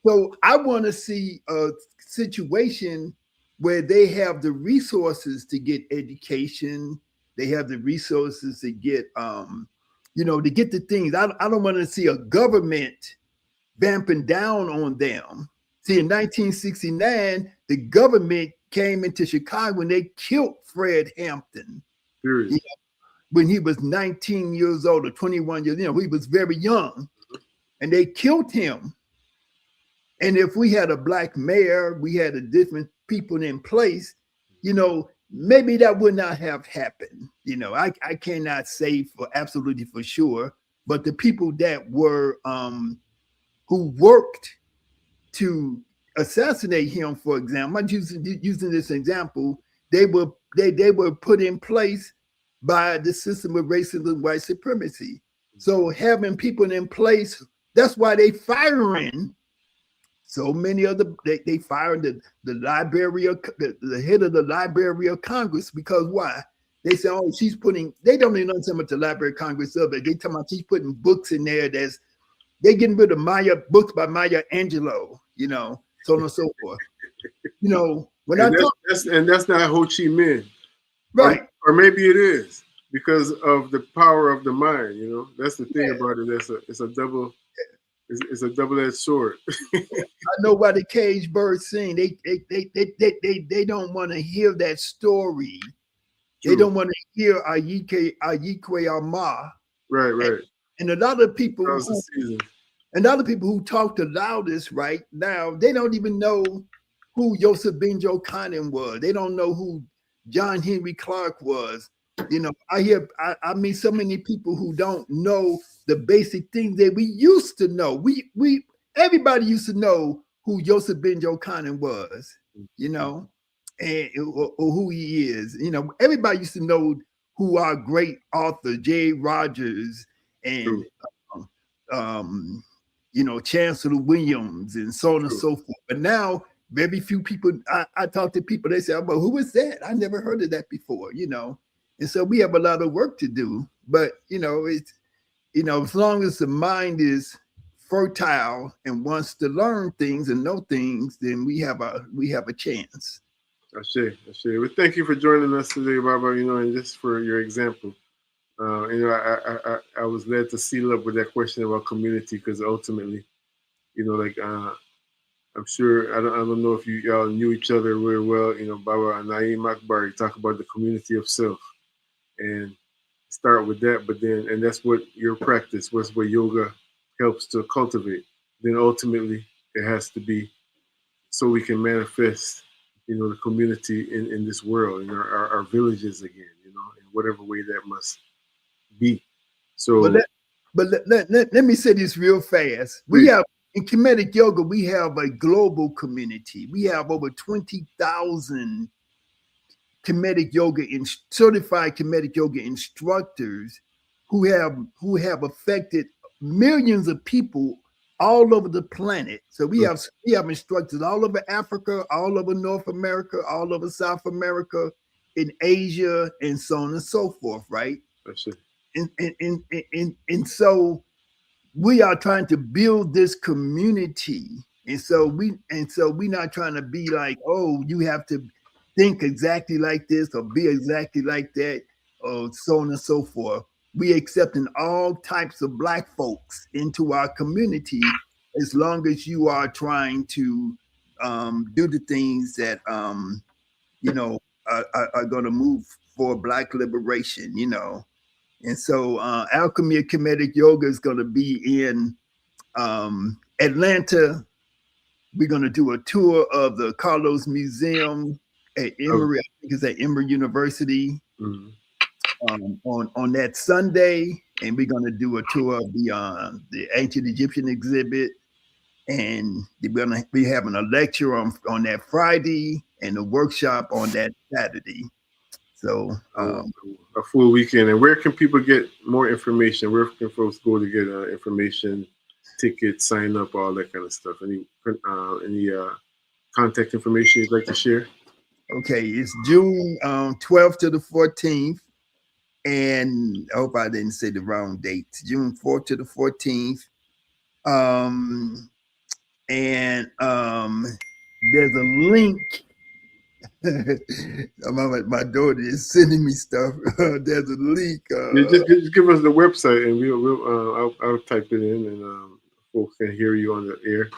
So I want to see a situation where they have the resources to get education. They have the resources to get, to get the things. I don't want to see a government vamping down on them. See, in 1969, the government came into Chicago and they killed Fred Hampton. When he was 19 years old or 21 years, he was very young, and they killed him. And if we had a black mayor, we had a different people in place, maybe that would not have happened. I cannot say for absolutely for sure, but the people that were who worked to assassinate him, for example, I'm using this example, they were put in place by the system of racism and white supremacy. So having people in place, that's why they firing so many of they fired the Library of the head of the Library of Congress, because why? They say, oh, they don't even understand what the Library of Congress is, but they talking about she's putting books in there they getting rid of books by Maya Angelou, so on and so forth. That's not Ho Chi Minh. Right. Or maybe it is because of the power of the mind, That's the thing about it. It's a double-edged sword. I know why the cage birds sing. They don't want to hear that story. True. They don't want to hear Ayikwe Ama. Right. And a lot of people who talk the loudest right now, they don't even know who Joseph Benjo Cannon was. They don't know who John Henry Clark was. I meet so many people who don't know the basic things that we used to know. Everybody used to know who Joseph Benjo Cannon was, and or who he is. Everybody used to know who our great author J. Rogers and Chancellor Williams and so on and so forth. But now very few people. I talk to people. They say, "Well, who is that? I never heard of that before." And so we have a lot of work to do. But it's as long as the mind is fertile and wants to learn things and know things, then we have a chance. I see. Well, thank you for joining us today, Baba. And just for your example. I was led to seal up with that question about community because ultimately, I'm sure I don't know if y'all knew each other very well. Baba Naim Akbar, you talk about the community of self, and start with that. But then, and that's what your practice, what yoga helps to cultivate. Then ultimately, it has to be so we can manifest, the community in this world, in our villages again, in whatever way that must be. So, but let me say this real fast. We have in Kemetic Yoga, we have a global community. We have over 20,000 Kemetic Yoga certified Kemetic Yoga instructors who have affected millions of people all over the planet. So we have instructors all over Africa, all over North America, all over South America, in Asia, and so on and so forth, right? That's it. And so we are trying to build this community. And so we're not trying to be like, oh, you have to think exactly like this or be exactly like that, or so on and so forth. We accepting all types of Black folks into our community as long as you are trying to do the things that are going to move for Black liberation, And so Alchemy of Kemetic Yoga is going to be in Atlanta. We're going to do a tour of the Carlos Museum at Emory. I think it's at Emory University on that Sunday. And we're going to do a tour of the ancient Egyptian exhibit. And we're going to be having a lecture on that Friday and a workshop on that Saturday. So a full weekend. And where can people get more information? Where can folks go to get information, tickets, sign up, all that kind of stuff? Any contact information you'd like to share? Okay, it's June 12th to the 14th. And I hope I didn't say the wrong date. June 4th to the 14th. and there's a link. My daughter is sending me stuff. There's a link. Just give us the website, and I'll type it in, and folks can hear you on the air.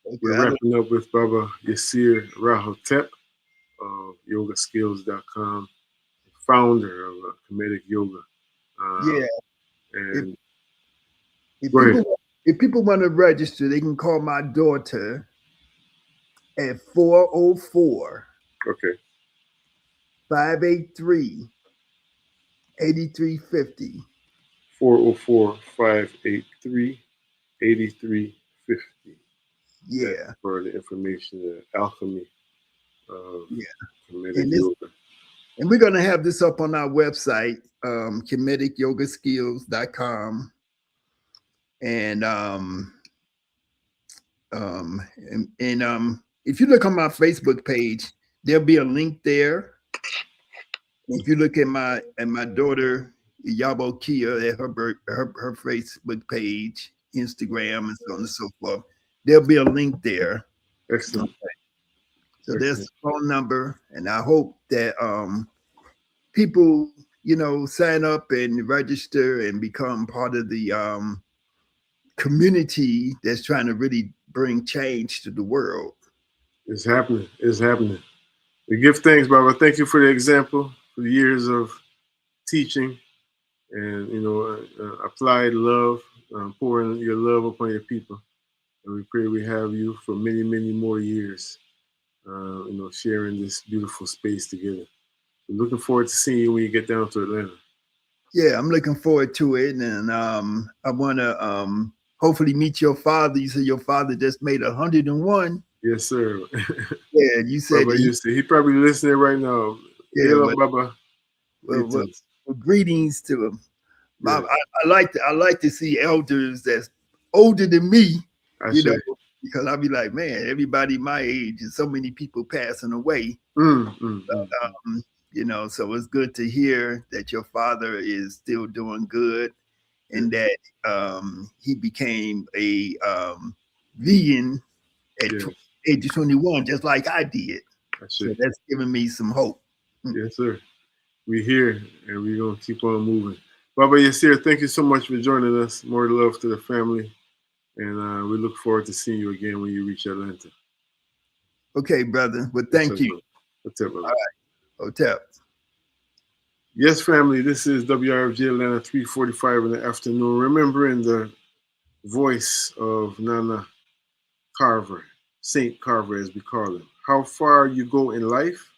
Okay, We're wrapping up with Baba Yirser Ra Hotep of yogaskills.com, founder of Comedic Yoga. Yeah. And if people want to register, they can call my daughter at 404 583 8350. 404-583-8350. Yeah. That's for the information, the alchemy of Comedic And Yoga. And we're going to have this up on our website, comedicyogaskills.com. And if you look on my Facebook page, there'll be a link there. If you look at my daughter Yabo Kia at her Facebook page, Instagram, and so on and so forth, there'll be a link there. Excellent. Okay. So there's the phone number, and I hope that people, sign up and register and become part of the community that's trying to really bring change to the world. It's happening. It's happening. We give thanks, Baba. Thank you for the example, for the years of teaching, and applied love, pouring your love upon your people. And we pray we have you for many, many more years. Sharing this beautiful space together. We're looking forward to seeing you when you get down to Atlanta. Yeah, I'm looking forward to it, and I want to hopefully meet your father. You said your father just made 101. Yes, sir. Yeah, you said Baba he probably listening right now. Yeah, hello, Baba. Well, greetings to him. Yeah. I like to see elders that's older than me. Because I'll be like, man, everybody my age and so many people passing away. So it's good to hear that your father is still doing good, and that he became a vegan at age 21, just like I did. So that's giving me some hope. Yes, sir. We're here, and we're going to keep on moving. Baba Yirser, thank you so much for joining us. More love to the family. And we look forward to seeing you again when you reach Atlanta. Okay, brother. Well, thank you. Hotep, all right. Hotep. Yes, family. This is WRFG Atlanta, 3:45 in the afternoon. Remembering the voice of Nana Carver, Saint Carver, as we call him. How far you go in life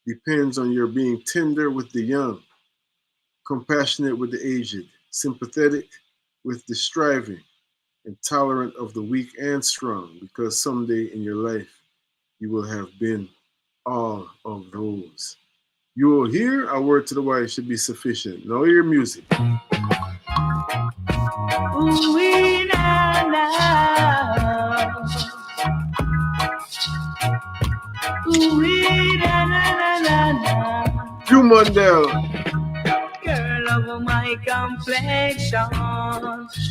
depends on your being tender with the young, compassionate with the aged, sympathetic with the striving, and tolerant of the weak and strong, because someday in your life you will have been all of those. You will hear our word to the wise should be sufficient. Now hear music. You Mandel. Girl of my complexion.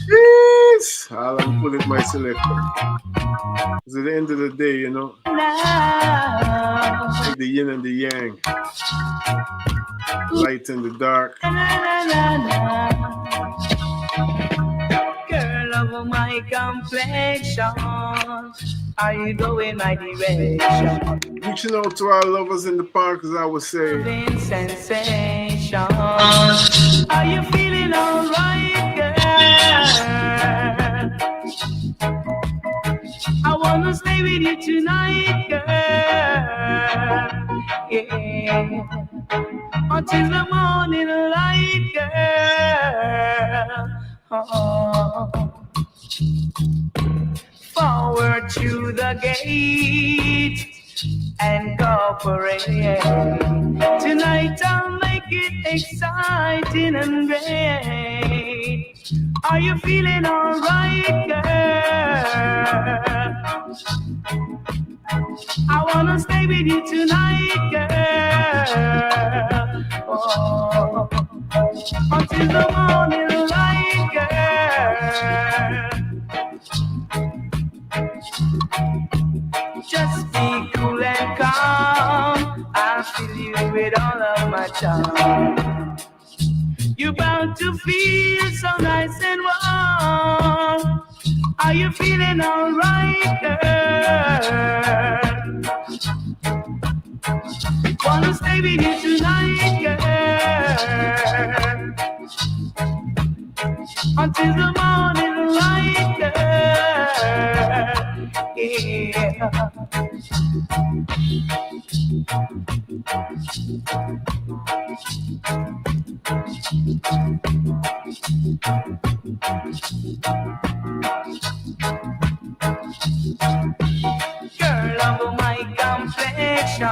Yes, I'll put it my selector. It's at the end of the day, like the yin and the yang, light and the dark. Girl of my complexion, are you going my direction? Reaching out to our lovers in the park, as I would say. Sensation. Are you feeling alright, girl? I wanna stay with you tonight, girl. Yeah. Until the morning light, girl. Oh. Forward to the gate and cooperate. Tonight I'll make it exciting and great. Are you feeling alright, girl? I wanna stay with you tonight, girl. Oh, until the morning light, girl. with all of my charm. You're bound to feel so nice and warm. Are you feeling alright, girl? Wanna stay with you tonight, girl, until the morning light, girl. Yeah. Girl of my complexion,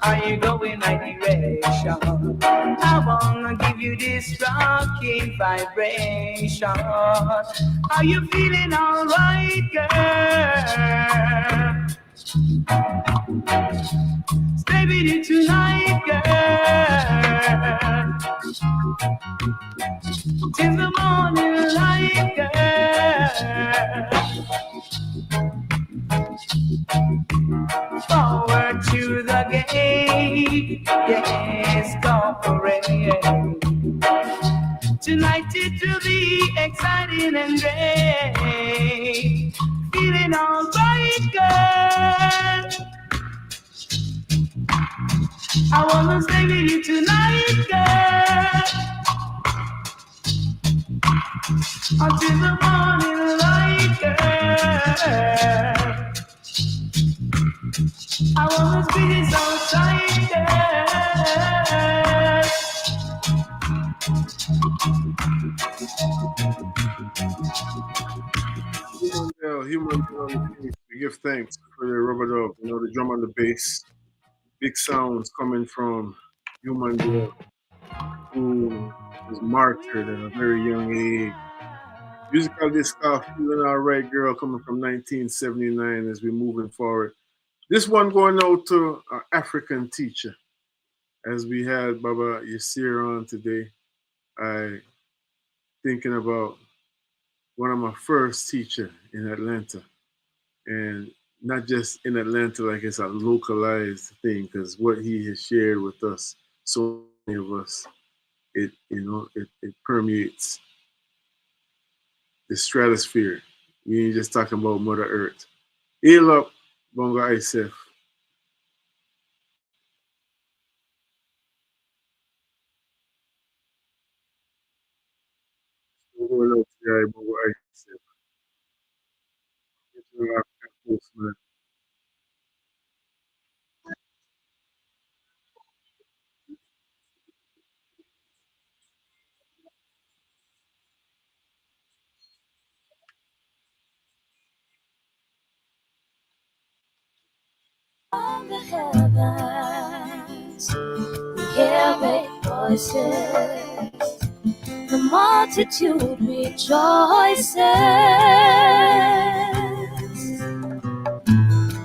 are you going my direction? I wanna give you this rocking vibration. Are you feeling alright, girl? Stay with you tonight, girl, till the morning light, girl. Forward to the gate, yes, cooperate. Tonight it will be exciting and great. Feeling alright, girl. I wanna stay with you tonight, girl, until the morning light, girl. I wanna squeeze it so tight, girl. Human we give thanks for the rubber dub, the drum and the bass. Big sounds coming from Human Dub, who was martyred at a very young age. Musical disc off, Feeling Alright Girl, coming from 1979 as we're moving forward. This one going out to our African teacher. As we had Baba Yirser on today, I thinking about one of my first teacher in Atlanta. And not just in Atlanta, like it's a localized thing, because what he has shared with us, so many of us, it permeates the stratosphere. We ain't just talking about Mother Earth. Hail up, Bongo Isef. Bongo Isef. Postman. From the heavens, we hear great voices. The multitude rejoices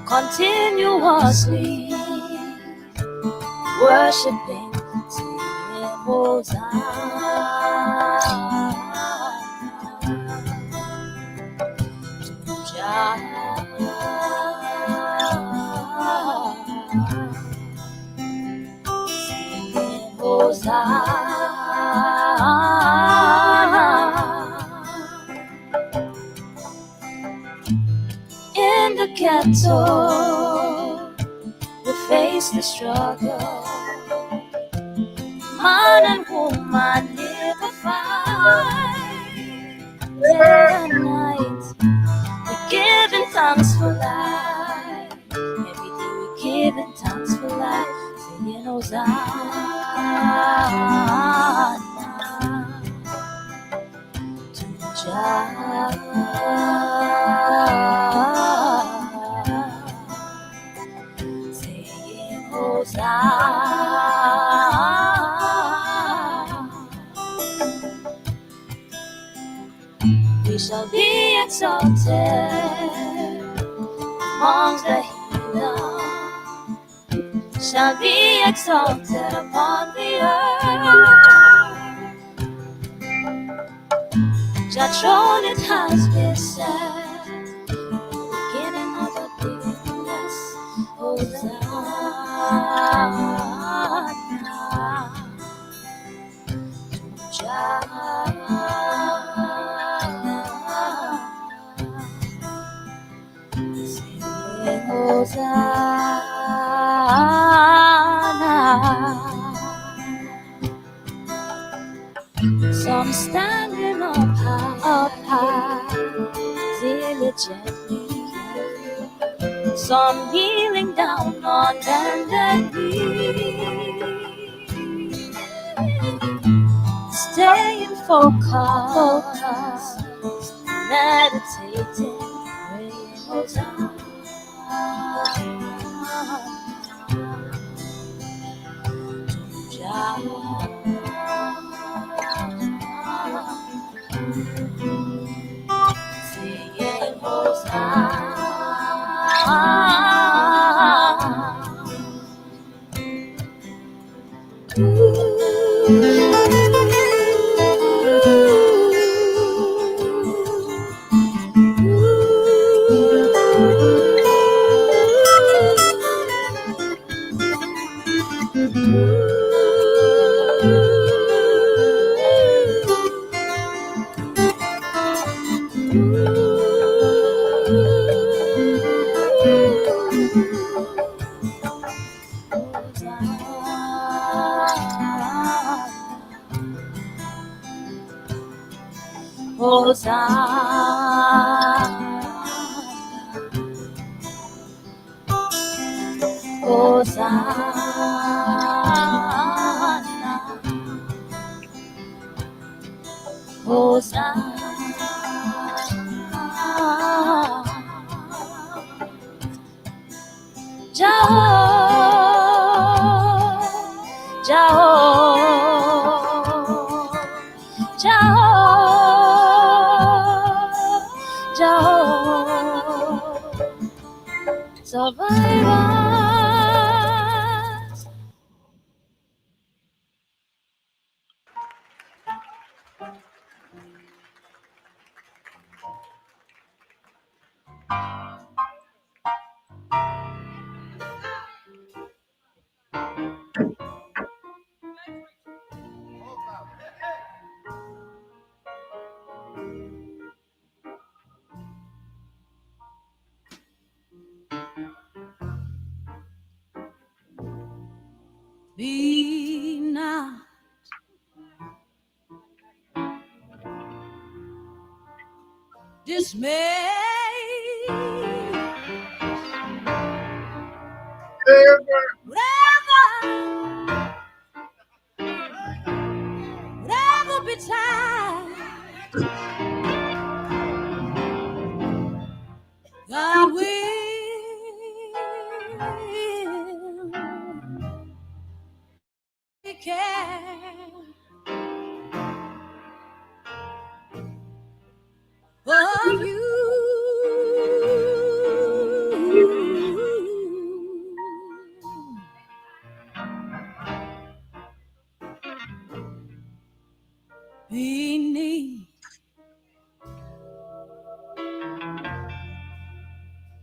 continuously, worshiping, singing in the ghetto, we face the struggle. Man and woman live a fight. Day and night, we're giving thanks for life. Every day we're giving thanks for life. Singing Hosanna to Jah. Singing Hosanna. We shall be exalted among the heathen, shall be exalted upon the earth. Jah throne it has been set, beginning of the beginningless. Hosanna. Some standing up high, diligently. Some kneeling down on bended knee, staying focused, meditating, praying Hosanna. Singing survivors. Be not dismayed. Whatever betide, God will take care of you.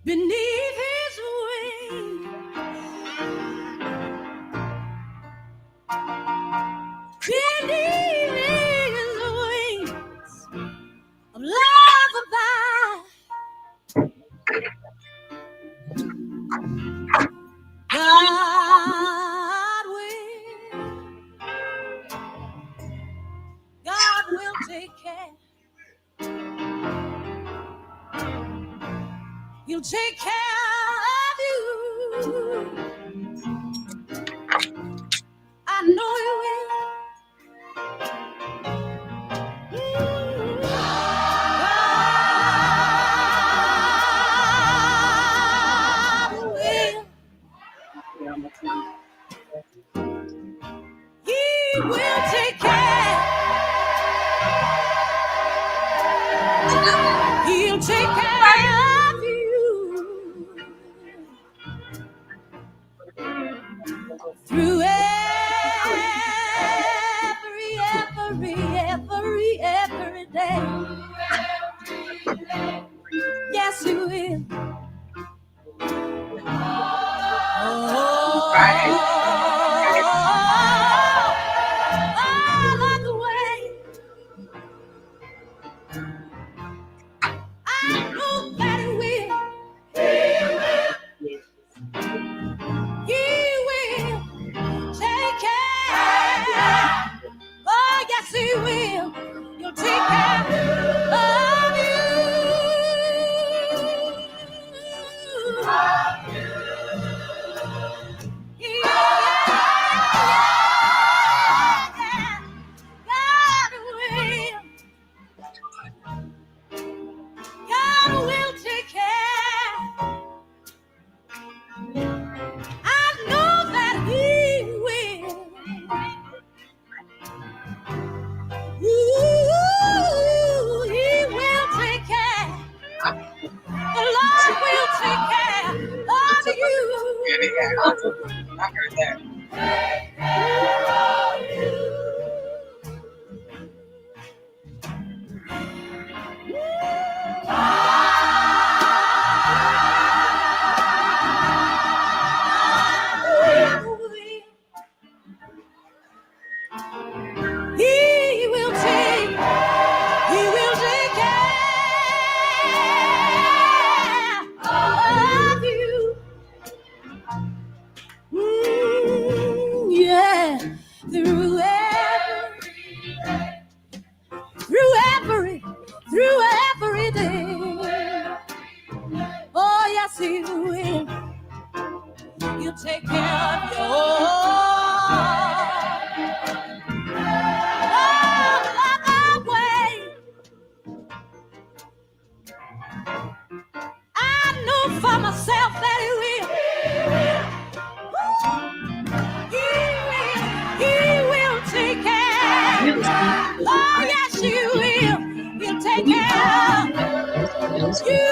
Beneath his wing, beneath his wings of love abide. God will take care. He'll take care of you. I know He will. God will. He will take care. He'll take care of you through every day. Yes, He will. All of the way. I know that He will. God will take care. I know that He will. Ooh, He will take care. The Lord will take care of you. I heard that. He will take care of you. Yeah, through every day. Oh yes, He will. He'll take care of you. All way. I know for myself that He will. He will take care. Oh yes, He will. He'll take care of you.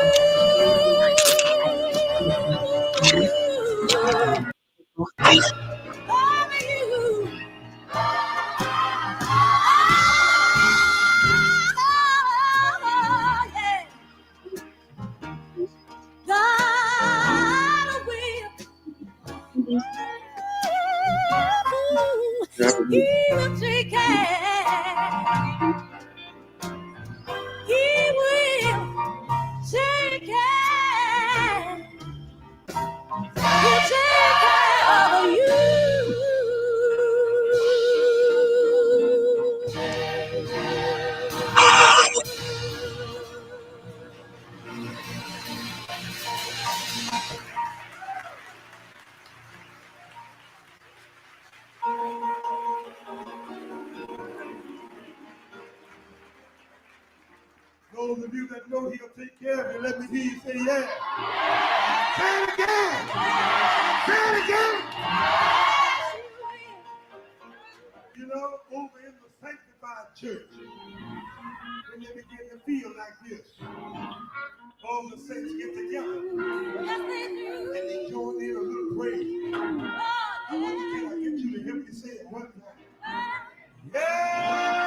God will. He will take care. He will take care. He'll take care of you. Those of you that know He'll take care of you, let me hear you say yeah. Say it again. Say it again. You know, over in the sanctified church, when they begin to feel like this, all the saints get together and they join in a little praise. Can I get you to help me say it one time? Yeah!